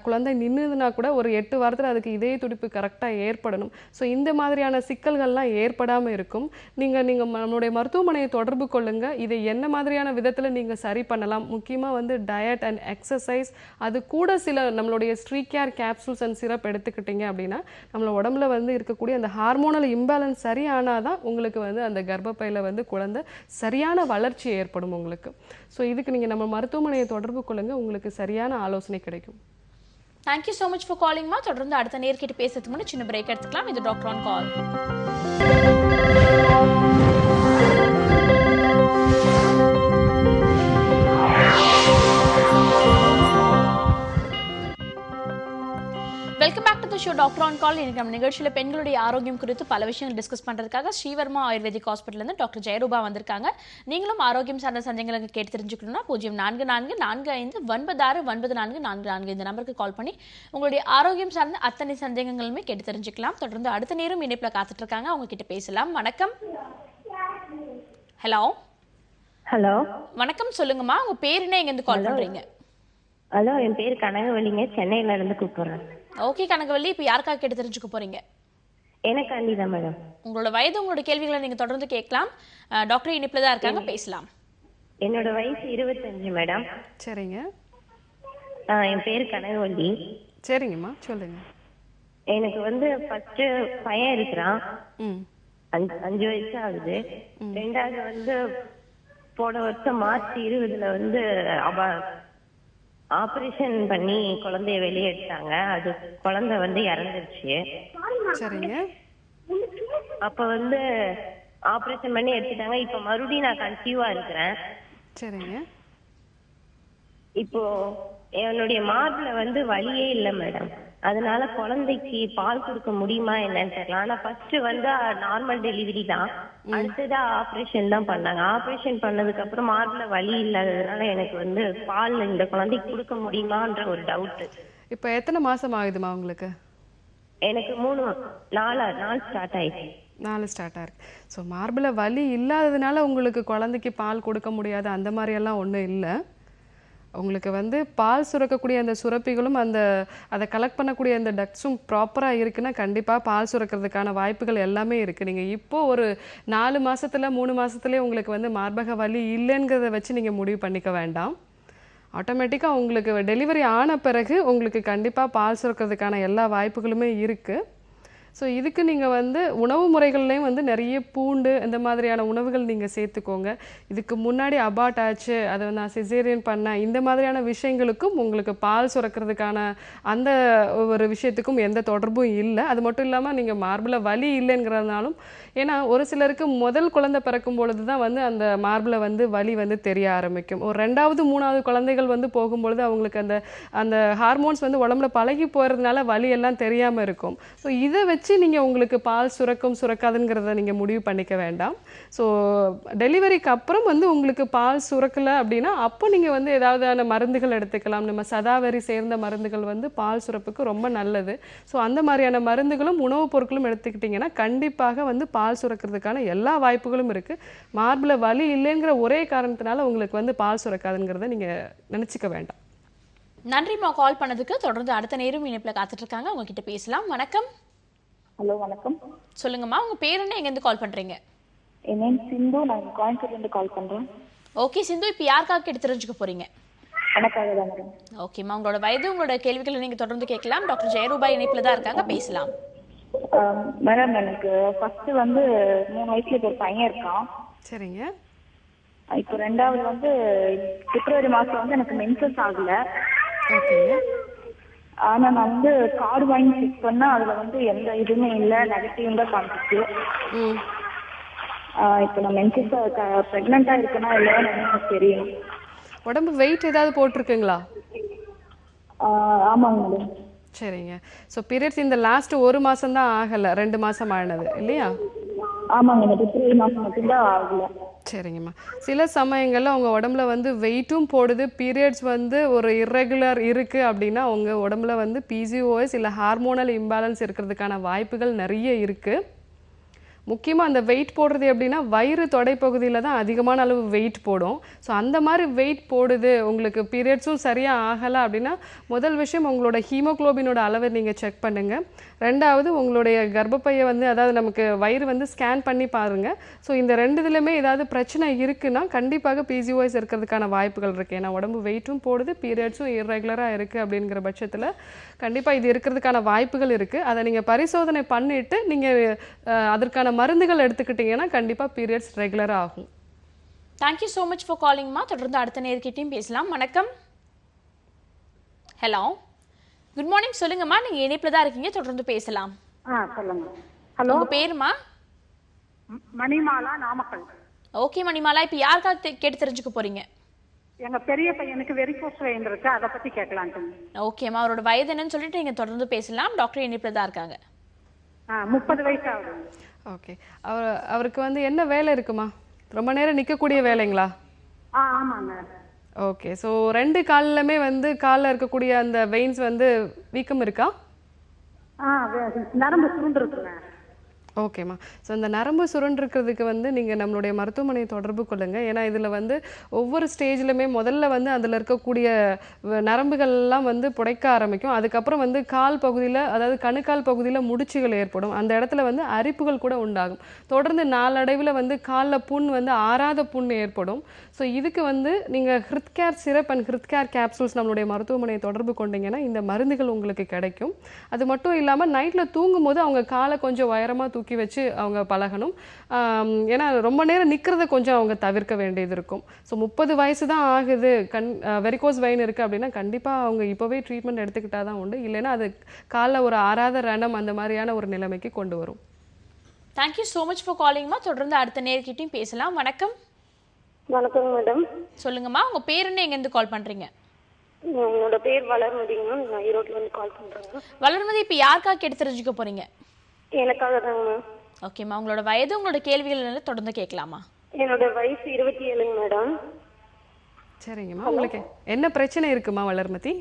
குழந்தை நின்றுதுன்னா கூட ஒரு 8 வாரத்தில் அதுக்கு இதய துடிப்பு கரெக்டாக ஏற்படணும். ஸோ இந்த மாதிரியான சிக்கல்கள்லாம் ஏற்படாமல் இருக்கும். நீங்கள் நம்மளுடைய மருத்துவமனையை தொடர்பு கொள்ளுங்கள். இதை என்ன மாதிரியான விதத்தில் நீங்கள் சரி பண்ணலாம், முக்கியமாக வந்து டயட் அண்ட் எக்ஸசைஸ், அது கூட சில நம்மளுடைய ஸ்ட்ரீகேர் கேப்சூல்ஸ் அண்ட் சிரப் எடுத்துக்கிட்டீங்க அப்படின்னா நம்மளோட உடம்புல வந்து இருக்கக்கூடிய அந்த ஹார்மோனல் இம்பேலன்ஸ் சரியானால் தான் உங்களுக்கு வந்து அந்த கர்ப்பப்பையில் வந்து குழந்தை சரியான வளர்ச்சி ஏற்படும் உங்களுக்கு. ஸோ இதுக்கு நீங்கள் நம்ம மருத்துவமனையை தொடர்பு கொள்ளுங்கள், உங்களுக்கு சரியான ஆலோசனை கிடைக்கும். தேங்க்யூ ஸோ மச் ஃபார் காலிங்மா. தொடர்ந்து அடுத்த நேர்கிட்ட பேசுறதுக்கு முன்னாடி சின்ன பிரேக் எடுத்துக்கலாம். இது doctor on call. Welcome back to the show doctor on call. இன்னைக்கு நம்ம நிகழ்ச்சியில் பெண்களுடைய ஆரோக்கியம் குறித்து பல விஷயங்கள் டிஸ்கஸ் பண்ணுறதுக்காக ஸ்ரீவர்மா ஆயுர்வேதிக் ஹாஸ்பிட்டல்லேருந்து டாக்டர் ஜெயரூபா வந்திருக்காங்க. நீங்களும் ஆரோக்கியம் சார்ந்த சந்தேகங்களுக்கு கேட்டு தெரிஞ்சுக்கணும்னா 044445969444 இந்த நம்பருக்கு கால் பண்ணி உங்களுடைய ஆரோக்கியம் சார்ந்த அத்தனை சந்தேகங்களுமே கேட்டு தெரிஞ்சுக்கலாம். தொடர்ந்து அடுத்த நேரம் இணைப்பில் காத்துட்டு இருக்காங்க, அவங்க கிட்ட பேசலாம். வணக்கம். ஹலோ. ஹலோ வணக்கம், சொல்லுங்கம்மா. உங்க பேர் என்ன, எங்கேருந்து கால் பண்றீங்க? ஹலோ, என் பேர் கனகவல்லிங்க, சென்னையில இருந்து கூப்பிடுறேன். ஓகே கனகவல்லி, இப்போ யாருக்காக கேட்டு தெரிஞ்சுக்க போறீங்க? எனக்கு அண்டிதான் மேடம். உங்களோட வயது, உங்களோட கேள்விகளை நீங்க தொடர்ந்து கேட்கலாம். டாக்டர் இணைப்புல தான் இருக்காங்க, பேசலாம். என்னோட வயசு 25 மேடம். சரிங்க. என் பேர் கனகவல்லி. சரிங்கம்மா, சொல்லுங்க. எனக்கு வந்து ஃபர்ஸ்ட் பையன் இருக்கிறான். 5 வயசு ஆகுது. ரெண்டாவது வந்து போன வருஷம் மார்ச் 20 வந்து ஆபரேஷன் பண்ணி குழந்தைய வெளியே எடுத்தாங்க. அது குழந்தை வந்து இறந்துருச்சு. சரிங்க. அப்ப வந்து ஆபரேஷன் பண்ணி எடுத்துட்டாங்க. இப்ப மறுபடியும் நான் கன்சீவா இருக்கிறேன். சரிங்க. இப்போ என்னுடைய மார்புல வந்து வலியே இல்லை மேடம். அதனால குழந்தைக்கு பால் கொடுக்க முடியுமா என்னன்னு தெரியல. ஆனா ஃபர்ஸ்ட் வந்து நார்மல் டெலிவரி தான், அடுத்ததா ஆபரேஷன் தான் பண்ணாங்க. ஆபரேஷன் பண்ணதுக்கு அப்புறம் மார்புல வலி இல்லாததுனால எனக்கு வந்து பால் இந்த குழந்தைக்கு கொடுக்க முடியுமான்ற ஒரு டவுட். இப்போ எத்தனை மாசம் ஆகுதுமா உங்களுக்கு? எனக்கு 4 ஸ்டார்ட் ஆயிடுச்சு. 4 ஸ்டார்ட் ஆயிருக்கு. ஸோ மார்பில் வலி இல்லாததுனால உங்களுக்கு குழந்தைக்கு பால் கொடுக்க முடியாது அந்த மாதிரியெல்லாம் ஒன்றும் இல்லை. உங்களுக்கு வந்து பால் சுரக்கக்கூடிய அந்த சுரப்பிகளும் அதை கலெக்ட் பண்ணக்கூடிய அந்த டக்ஸும் ப்ராப்பராக இருக்குன்னா கண்டிப்பாக பால் சுரக்கிறதுக்கான வாய்ப்புகள் எல்லாமே இருக்குது. நீங்கள் இப்போது ஒரு 4 மாதத்தில் 3 மாதத்துலேயே உங்களுக்கு வந்து மார்பக வலி இல்லைங்கிறத வச்சு நீங்கள் முடிவு பண்ணிக்க வேண்டாம். ஆட்டோமேட்டிக்காக உங்களுக்கு டெலிவரி ஆன பிறகு உங்களுக்கு கண்டிப்பாக பால் சுரக்கிறதுக்கான எல்லா வாய்ப்புகளுமே இருக்குது. ஸோ இதுக்கு நீங்கள் வந்து உணவு முறைகள்லேயும் வந்து நிறைய பூண்டு இந்த மாதிரியான உணவுகள் நீங்கள் சேர்த்துக்கோங்க. இதுக்கு முன்னாடி அபார்ட் ஆச்சு, அதை நான் சிசேரியன் பண்ணேன், இந்த மாதிரியான விஷயங்களுக்கும் உங்களுக்கு பால் சுரக்கிறதுக்கான அந்த ஒரு விஷயத்துக்கும் எந்த தொடர்பும் இல்லை. அது மட்டும் இல்லாமல் நீங்கள் மார்பில் வலி இல்லைங்கிறதுனாலும், ஏன்னா ஒரு சிலருக்கு முதல் குழந்தை பிறக்கும் பொழுது தான் வந்து அந்த மார்பில் வந்து வலி வந்து தெரிய ஆரம்பிக்கும். ஒரு 2வது 3வது குழந்தைகள் வந்து போகும்பொழுது அவங்களுக்கு அந்த ஹார்மோன்ஸ் வந்து உடம்புல பழகி போகிறதுனால வலி எல்லாம் தெரியாமல் இருக்கும். ஸோ இதை வச்சு வச்சு நீங்கள் உங்களுக்கு பால் சுரக்கும் சுரக்காதுங்கிறத நீங்கள் முடிவு பண்ணிக்க வேண்டாம். ஸோ டெலிவரிக்கு அப்புறம் வந்து உங்களுக்கு பால் சுரக்கலை அப்படின்னா அப்போ நீங்கள் வந்து ஏதாவதான மருந்துகள் எடுத்துக்கலாம். நம்ம சதாவரி சேர்ந்த மருந்துகள் வந்து பால் சுரப்புக்கு ரொம்ப நல்லது. ஸோ அந்த மாதிரியான மருந்துகளும் உணவுப் பொருட்களும் எடுத்துக்கிட்டிங்கன்னா கண்டிப்பாக வந்து பால் சுரக்கிறதுக்கான எல்லா வாய்ப்புகளும் இருக்குது. மார்பில் வலி இல்லைங்கிற ஒரே காரணத்தினால உங்களுக்கு வந்து பால் சுரக்காதுங்கிறத நீங்கள் நினச்சிக்க வேண்டாம். நன்றிம்மா கால் பண்ணதுக்கு. தொடர்ந்து அடுத்த நேரம் இணைப்புல காத்துட்டு இருக்காங்க, உங்ககிட்ட பேசலாம். வணக்கம். ஹலோ வணக்கம். சொல்லுங்கம்மா, உங்க பேர் என்ன, எங்க இருந்து கால் பண்றீங்க? என் நேம் சிந்து, நான் கோயம்புத்தூர்ல இருந்து கால் பண்றேன். ஓகே சிந்து, இப்போ யாருக்காக கேட்டு தெரிஞ்சுக்க போறீங்க? எனக்காக தான் மேடம். ஓகேம்மா, உங்களோட வயது, உங்களோட கேள்விகளை நீங்க தொடர்ந்து கேட்கலாம். டாக்டர் ஜெயரூபா இணைப்புல தான் இருக்காங்க, பேசலாம். மேடம் எனக்கு ஃபர்ஸ்ட் வந்து 3 வயசுல ஒரு பையன் இருக்கான். சரிங்க. இப்போ ரெண்டாவது வந்து பிப்ரவரி மாசம் வந்து எனக்கு மென்சஸ் ஆகல. ஓகேங்க. ஆனா நான் வந்து கார்டு வாங்கி செக் பண்ணா அதுல வந்து எந்த இதுவுமே இல்ல, நெகட்டிவ் தான் காமிச்சிச்சு. இப்போ நான் மென்சஸ் பிரெக்னண்டா இருக்கேனா இல்லையான்னு எனக்கு தெரியும். உடம்பு வெயிட் ஏதாவது போட்டிருக்குங்களா? ஆமாங்க மேடம். சரிங்க. ஸோ பீரியட்ஸ் இந்த லாஸ்ட் 1 மாதம் தான் ஆகலை, 2 மாதம் ஆனது இல்லையா? ஆமாங்க மேடம், பிப்ரவரி மாசம் மட்டும்தான் ஆகல. சரிங்கம்மா. சில சமயங்களில் உங்கள் உடம்புல வந்து வெயிட்டும் போடுது, பீரியட்ஸ் வந்து ஒரு இர்ரெகுலர் இருக்குது அப்படின்னா உங்கள் உடம்புல வந்து பிசிஓஎஸ் இல்லை ஹார்மோனல் இம்பேலன்ஸ் இருக்கிறதுக்கான வாய்ப்புகள் நிறைய இருக்குது. முக்கியமாக அந்த வெயிட் போடுறது எப்படின்னா வயிறு தொடைப்பகுதியில் தான் அதிகமான அளவு வெயிட் போடும். ஸோ அந்த மாதிரி வெயிட் போடுது, உங்களுக்கு பீரியட்ஸும் சரியாக ஆகலை அப்படின்னா முதல் விஷயம் உங்களோட ஹீமோக்ளோபினோட அளவை நீங்கள் செக் பண்ணுங்கள். ரெண்டாவது உங்களுடைய கர்ப்பப்பையை வந்து அதாவது நமக்கு வயிறு வந்து ஸ்கேன் பண்ணி பாருங்கள். ஸோ இந்த 2 இதுலையுமே ஏதாவது பிரச்சனை இருக்குன்னா கண்டிப்பாக பிசிஓஎஸ் இருக்கிறதுக்கான வாய்ப்புகள் இருக்குது. ஏன்னா உடம்பு வெயிட்டும் போடுது, பீரியட்ஸும் இர்ரெகுலராக இருக்குது அப்படிங்கிற பட்சத்தில் கண்டிப்பாக இது இருக்கிறதுக்கான வாய்ப்புகள் இருக்குது. அதை நீங்கள் பரிசோதனை பண்ணிவிட்டு நீங்கள் அதற்கான மருந்துகள் எடுத்துக்கிட்டிங்கன்னா கண்டிப்பாக பீரியட்ஸ் ரெகுலராக ஆகும். தேங்க்யூ ஸோ மச் ஃபார் காலிங்மா. தொடர்ந்து அடுத்த நேர்கிட்டையும் பேசலாம். வணக்கம். Hello, good morning. சொல்லுங்கம்மா, நீங்க இணைப்புல தான் இருக்கீங்க, தொடர்ந்து பேசலாம். சொல்லுங்க. ஹலோ, உங்க பேருமா? மணிமாலா, நாமக்கல். ஓகே மணிமாலா, இப்போ யாருக்காக கேட்டு தெரிஞ்சுக்க போறீங்க? எங்க பெரிய பையனுக்கு வெரிகோஸ் வெயின் இருக்கு, அதை பத்தி கேட்கலான்ட்டு. ஓகேம்மா, அவரோட வயது என்னன்னு சொல்லிட்டு நீங்க தொடர்ந்து பேசலாம். டாக்டர் இணைப்புல தான் இருக்காங்க. 30 வயசு ஆகுது. ஓகே. அவருக்கு வந்து என்ன வேலை இருக்குமா? ரொம்ப நேரம் நிற்கக்கூடிய வேலைங்களா? ஆமாங்க. ஓகே. ஸோ 2 காலிலுமே வந்து காலில் இருக்கக்கூடிய அந்த வெயின்ஸ் வந்து வீக்கம் இருக்கா? நரம்பு சுருண்டு இருக்குங்க. ஓகேம்மா. ஸோ இந்த நரம்பு சுருண்டிருக்கிறதுக்கு வந்து நீங்கள் நம்மளுடைய மருத்துவமனையை தொடர்பு கொள்ளுங்கள். ஏன்னா இதில் வந்து ஒவ்வொரு ஸ்டேஜ்லையுமே முதல்ல வந்து அதில் இருக்கக்கூடிய நரம்புகள்லாம் வந்து புடைக்க ஆரம்பிக்கும். அதுக்கப்புறம் வந்து கால் பகுதியில், அதாவது கணுக்கால் பகுதியில் முடிச்சுகள் ஏற்படும். அந்த இடத்துல வந்து அரிப்புகள் கூட உண்டாகும். தொடர்ந்து நாளடைவில் வந்து காலில் புண் வந்து ஆறாத புண் ஏற்படும். ஸோ இதுக்கு வந்து நீங்கள் ஹிருத்கேர் சிரப் அண்ட் ஹிருத்கேர் கேப்சூல்ஸ் நம்மளுடைய மருத்துவமனையை தொடர்பு கொண்டீங்கன்னா இந்த மருந்துகள் உங்களுக்கு கிடைக்கும். அது மட்டும் இல்லாமல் நைட்டில் தூங்கும் போது அவங்க காலை கொஞ்சம் உயரமாக தூக்கி வச்சு அவங்க பழகணும். ஏன்னா ரொம்ப நேரம் நிற்கிறத கொஞ்சம் அவங்க தவிர்க்க வேண்டியது இருக்கும். ஸோ 30 வயசு தான் ஆகுது, வெரிகோஸ் வெயின் இருக்குது அப்படின்னா கண்டிப்பாக அவங்க இப்போவே ட்ரீட்மெண்ட் எடுத்துக்கிட்டால் தான் உண்டு. இல்லைன்னா அது காலில் ஒரு ஆறாத ரணம் அந்த மாதிரியான ஒரு நிலைமைக்கு கொண்டு வரும். தேங்க்யூ ஸோ மச் ஃபார் காலிங்மா. தொடர்ந்து அடுத்த நேர்கிட்டையும் பேசலாம். வணக்கம். வணக்கம் மேடம். சொல்லுங்கம்மா, உங்க பேர் என்ன, எங்கேருந்து கால் பண்றீங்க? என்னோட பேர் வளர்மதிங்க மேம், நான் ஈரோட்ல இருந்து கால் பண்றேங்க. வளர்மதி, இப்போ யாருக்காக கேட்டு தெரிஞ்சுக்க போறீங்க? எனக்காக தாங்க மேம். ஓகேம்மா, உங்களோட வயது, உங்களோட கேள்விகள் தொடர்ந்து கேட்கலாமா? என்னோட வயசு 27 மேடம். சரிங்கம்மா. உங்களுக்கு என்ன பிரச்சனை இருக்குமா வளர்மதி?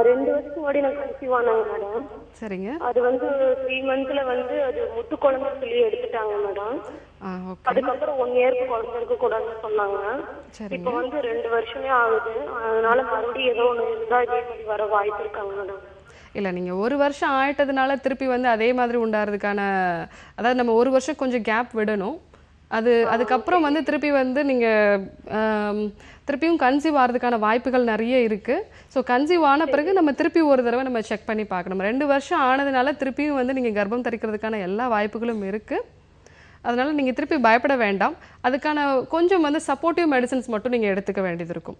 2 வருஷத்துக்கு முன்னாடி நான் கன்சீவ் ஆனாங்க மேடம். சரிங்க. அது வந்து 3 மந்த்ல வந்து அது முட்டு குழந்தை சொல்லி எடுத்துட்டாங்க மேடம். அதுக்கப்புறம் 1 இயருக்கு குழந்தை இருக்க கூடாதுன்னு சொன்னாங்க. இப்போ வந்து 2 வருஷமே ஆகுது. அதனால மறுபடியும் ஏதோ ஒன்று இருந்தா இதே மாதிரி வர வாய்ப்பு இருக்காங்க மேடம். இல்லை, நீங்கள் 1 வருஷம் ஆயிட்டதுனால திருப்பி வந்து அதே மாதிரி உண்டாகிறதுக்கான, அதாவது நம்ம 1 வருஷம் கொஞ்சம் கேப் விடணும். அதுக்கப்புறம் வந்து திருப்பி வந்து நீங்கள் திருப்பியும் கன்சீவ் ஆகிறதுக்கான வாய்ப்புகள் நிறைய இருக்குது. ஸோ கன்சீவ் ஆன பிறகு நம்ம திருப்பி ஒரு தடவை நம்ம செக் பண்ணி பார்க்கணும். 2 வருஷம் ஆனதுனால திருப்பியும் வந்து நீங்கள் கர்ப்பம் தரிக்கிறதுக்கான எல்லா வாய்ப்புகளும் இருக்குது. அதனால் நீங்கள் திருப்பி பயப்பட வேண்டாம். அதுக்கான கொஞ்சம் வந்து சப்போர்ட்டிவ் மெடிசன்ஸ் மட்டும் நீங்கள் எடுத்துக்க வேண்டியது இருக்கும்.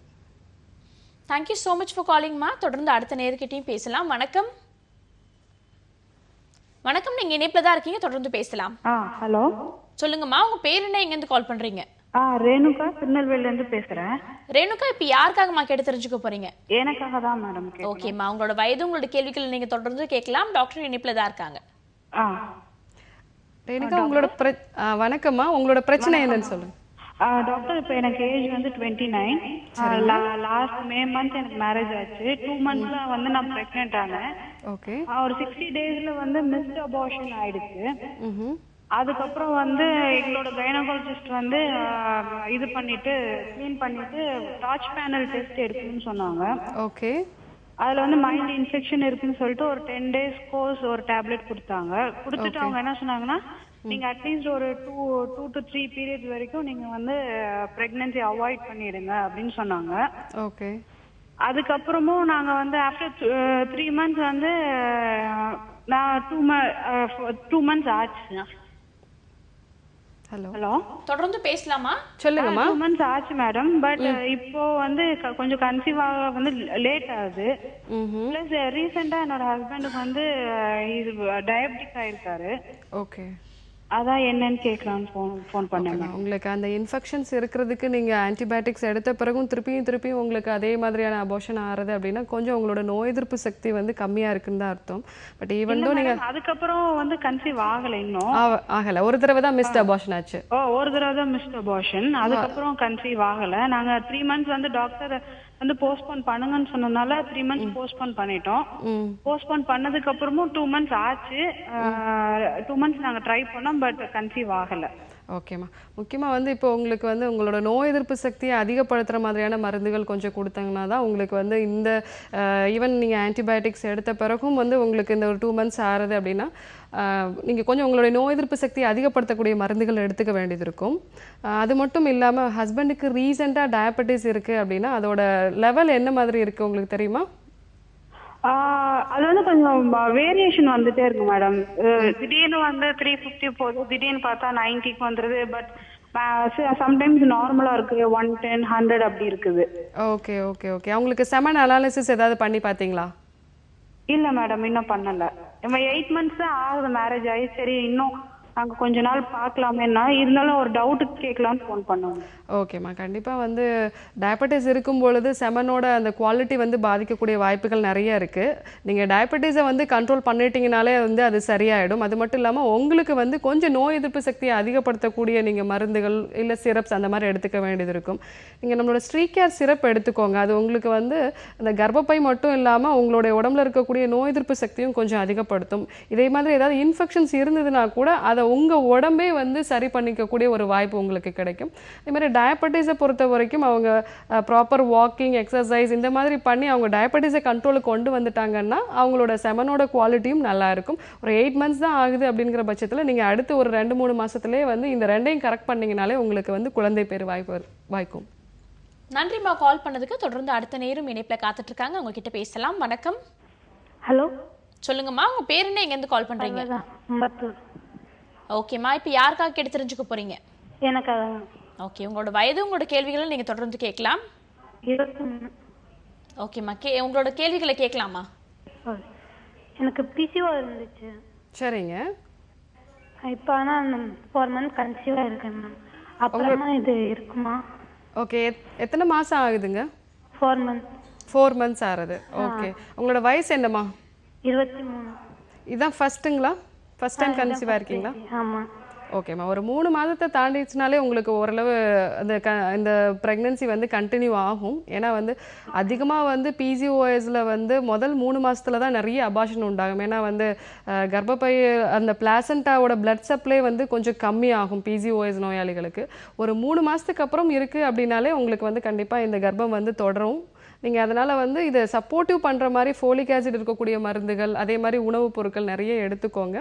தேங்க்யூ ஸோ மச் ஃபார் காலிங்மா. தொடர்ந்து அடுத்த நேர்கிட்டையும் பேசலாம். வணக்கம். வணக்கம், நீங்க இணைப்புல தான் இருக்கீங்க, தொடர்ந்து பேசலாம். ஹலோ, சொல்லுங்கம்மா, உங்க பேர் என்ன, எங்க இருந்து கால் பண்றீங்க? ரேணுகா, திருநெல்வேலில இருந்து பேசுறேன். ரேணுகா, இப்போ யாருக்காகமா கேட்டு தெரிஞ்சுக்க போறீங்க? எனக்காக தான் மேடம். ஓகேம்மா, உங்களோட வயது, உங்களோட கேள்விகள் நீங்க தொடர்ந்து கேட்கலாம். டாக்டர் இணைப்புல தான் இருக்காங்க. ஆ ரேணுகா, உங்களோட வணக்கம்மா, உங்களோட பிரச்சனை என்னன்னு சொல்லுங்க. டாக்டர், இப்போ எனக்கு ஏஜ் வந்து 29. லாஸ்ட் மே மந்த் எனக்கு மேரேஜ் ஆச்சு. 2 monthsல வந்து நான் பிரெக்னென்ட் ஆனேன். ஓகே. ஒரு 60 daysல வந்து மிஸ்ட் அபார்ஷன் ஆயிடுச்சு. அதுக்கப்புறம் வந்து எங்களோட கைனகாலஜிஸ்ட் வந்து இது பண்ணிட்டு க்ளீன் பண்ணிட்டு டார்ச் பேனல் டெஸ்ட் எடுக்கணும்னு சொன்னாங்க. ஓகே. அதுல வந்து மைல்டு இன்ஃபெக்ஷன் இருக்குன்னு சொல்லிட்டு ஒரு 10 days கோர்ஸ் ஒரு டேப்லெட் கொடுத்தாங்க. கொடுத்துட்டு அவங்க என்ன சொன்னாங்கன்னா, நீங்க அட்லீஸ்ட் ஒரு 2 to 3 periods வரைக்கும் நீங்க வந்து பிரெக்னன்சி அவாய்ட் பண்ணிடுங்க அப்படின்னு சொன்னாங்க. ஓகே. அதுக்கப்புறமும் நாங்க வந்து ஆஃப்டர் 3 months வந்து நான் 2 months ஆச்சு. ஹலோ, தொடர்ந்து பேசலாமா? சொல்லுங்கம்மா. 2 months ஆச்சு மேடம். பட் இப்போ வந்து கொஞ்சம் கன்சீவ் ஆக வந்து லேட் ஆகுது. பிளஸ் ரீசெண்டா என்னோட ஹஸ்பண்டுக்கு வந்து இது டயபெட்டிக் ஆயிருக்காரு. ஓகே. அதான் என்னன்னு கேட்கலான்னு ஃபோன் பண்ணேன். உங்களுக்கு அந்த இன்ஃபெக்ஷன்ஸ் இருக்கிறதுக்கு நீங்கள் ஆன்டிபயோட்டிக்ஸ் எடுத்த பிறகும் திருப்பியும் உங்களுக்கு அதே மாதிரியான அபார்ஷன் ஆகிறது அப்படின்னா கொஞ்சம் உங்களோட நோய் எதிர்ப்பு சக்தி வந்து கம்மியாக இருக்குன்னு தான் அர்த்தம். பட் ஈவன் தோ நீங்கள் அதுக்கப்புறம் வந்து கன்சீவ் ஆகலை, இன்னும் ஆகலை. ஒரு தடவை தான் மிஸ்ட் அபார்ஷன் ஆச்சு. ஒரு தடவை தான் மிஸ்ட் அபார்ஷன். அதுக்கப்புறம் கன்சீவ் ஆகலை. நாங்கள் 3 months வந்து டாக்டர் வந்து போஸ்ட்போன் பண்ணுங்கன்னு சொன்னதுனால 3 months போஸ்ட்போன் பண்ணிட்டோம். போஸ்ட்போன் பண்ணதுக்கு அப்புறமும் 2 months ஆச்சு. 2 months நாங்க ட்ரை பண்ணோம், பட் கன்சீவ் ஆகல. ஓகேம்மா. முக்கியமாக வந்து இப்போ உங்களுக்கு வந்து உங்களோட நோய் எதிர்ப்பு சக்தியை அதிகப்படுத்துகிற மாதிரியான மருந்துகள் கொஞ்சம் கொடுத்தாங்கன்னா தான் உங்களுக்கு வந்து இந்த ஈவன் நீங்கள் ஆன்டிபயோட்டிக்ஸ் எடுத்த பிறகும் வந்து உங்களுக்கு இந்த ஒரு 2 months ஆறுது அப்படின்னா நீங்கள் கொஞ்சம் உங்களுடைய நோய் எதிர்ப்பு சக்தியை அதிகப்படுத்தக்கூடிய மருந்துகள் எடுத்துக்க வேண்டியது இருக்கும். அது மட்டும் இல்லாமல் ஹஸ்பண்டுக்கு ரீசெண்டாக டயபெட்டிஸ் இருக்குது அப்படின்னா அதோட லெவல் என்ன மாதிரி இருக்குது உங்களுக்கு தெரியுமா? அது வந்து கொஞ்சம் வேரியேஷன் வந்துட்டே இருக்கு மேடம். திடீர்னு வந்து 350 போகுது, திடீர்னு பார்த்தா 90க்கு வந்துருது. பட் சம்டைம்ஸ் நார்மலா இருக்கு, 110, 100 அப்படி இருக்குது. Okay okay okay. அவங்களுக்கு செமன் அனாலிசிஸ் ஏதாவது பண்ணி பார்த்தீங்களா? இல்ல மேடம், இன்னும் பண்ணல. 8 months தான் ஆகுது மேரேஜ் ஆகி. சரி, இன்னும் நாங்கள் கொஞ்ச நாள் பார்க்கலாமேன்னா, இருந்தாலும் ஒரு டவுட்டுக்கு கேட்கலான்னு ஃபோன் பண்ணோம். ஓகேம்மா. கண்டிப்பாக வந்து டயபெட்டிஸ் இருக்கும் பொழுது செமனோட அந்த குவாலிட்டி வந்து பாதிக்கக்கூடிய வாய்ப்புகள் நிறைய இருக்குது. நீங்கள் டயபெட்டிஸை வந்து கண்ட்ரோல் பண்ணிட்டீங்கனாலே வந்து அது சரியாயிடும். அது மட்டும் இல்லாமல் உங்களுக்கு வந்து கொஞ்சம் நோய் எதிர்ப்பு சக்தியை அதிகப்படுத்தக்கூடிய நீங்கள் மருந்துகள் இல்லை சிரப்ஸ் அந்த மாதிரி எடுத்துக்க வேண்டியது இருக்கும். நீங்கள் நம்மளோட ஸ்ட்ரீகேர் சிரப் எடுத்துக்கோங்க. அது உங்களுக்கு வந்து அந்த கர்ப்பப்பை மட்டும் இல்லாமல் உங்களுடைய உடம்புல இருக்கக்கூடிய நோய் எதிர்ப்பு சக்தியும் கொஞ்சம் அதிகப்படுத்தும். இதே மாதிரி ஏதாவது இன்ஃபெக்ஷன்ஸ் இருந்ததுன்னா கூட அதை உங்கள் உடம்பே வந்து சரி பண்ணிக்கக்கூடிய ஒரு வாய்ப்பு உங்களுக்கு கிடைக்கும். அதே மாதிரி டயபெட்டிஸை பொறுத்த வரைக்கும் அவங்க ப்ராப்பர் வாக்கிங், எக்ஸசைஸ் இந்த மாதிரி பண்ணி அவங்க டயபெட்டிஸை கண்ட்ரோலுக்கு கொண்டு வந்துட்டாங்கன்னா அவங்களோட செமனோட குவாலிட்டியும் நல்லா இருக்கும். ஒரு 8 months தான் ஆகுது அப்படிங்கிற பட்சத்தில் நீங்கள் அடுத்து ஒரு 2-3 மாதத்துலேயே வந்து இந்த ரெண்டையும் கரெக்ட் பண்ணிங்கனாலே உங்களுக்கு வந்து குழந்தை பேர் வாய்க்கும். நன்றிம்மா கால் பண்ணதுக்கு. தொடர்ந்து அடுத்த நேரம் இணைப்பில் காத்துட்டு இருக்காங்க, அவங்க கிட்ட பேசலாம். வணக்கம். ஹலோ, சொல்லுங்கம்மா, உங்க பேர் என்ன, எங்கேருந்து கால் பண்றீங்க? ஓகேம்மா, இப்போ யாருக்காக கேட்டு தெரிஞ்சுக்க போறீங்க? எனக்கு. ஓகே, உங்களோட வயது, உங்களோட கேள்விகளை நீங்க தொடர்ந்து கேட்கலாம். ஓகேம்மா, உங்களோட கேள்விகளை கேட்கலாமா? எனக்கு பிசிஓ இருந்துச்சு. சரிங்க. இப்போ ஆனால் 4 months கன்சீவாக இருக்கேன் மேம். அப்புறமா இது இருக்குமா? ஓகே. எத்தனை மாதம் ஆகுதுங்க? 4 months. 4 months ஆகுது. ஓகே. உங்களோட வயசு என்னம்மா? 23. இதுதான் ஃபர்ஸ்ட்டுங்களா? ஃபர்ஸ்ட் டைம் கன்சீவாக இருக்கீங்களா? ஆமாம். ஓகேம்மா. ஒரு 3 மாதத்தை தாண்டிச்சுனாலே உங்களுக்கு ஓரளவு இந்த ப்ரெக்னென்சி வந்து கண்டினியூ ஆகும். ஏன்னா வந்து அதிகமாக வந்து பிசிஓஎஸில் வந்து முதல் 3 மாதத்துல தான் நிறைய அபார்ஷன் உண்டாகும். ஏன்னா வந்து கர்ப்பப்பை அந்த பிளாசண்டாவோட பிளட் சப்ளை வந்து கொஞ்சம் கம்மியாகும் பிசிஓஎஸ் நோயாளிகளுக்கு. ஒரு 3 மாதத்துக்கு அப்புறம் இருக்குது அப்படின்னாலே உங்களுக்கு வந்து கண்டிப்பாக இந்த கர்ப்பம் வந்து தொடரும். நீங்கள் அதனால் வந்து இதை சப்போர்ட்டிவ் பண்ணுற மாதிரி ஃபோலிக் ஆசிட் இருக்கக்கூடிய மருந்துகள், அதே மாதிரி உணவுப் பொருட்கள் நிறைய எடுத்துக்கோங்க.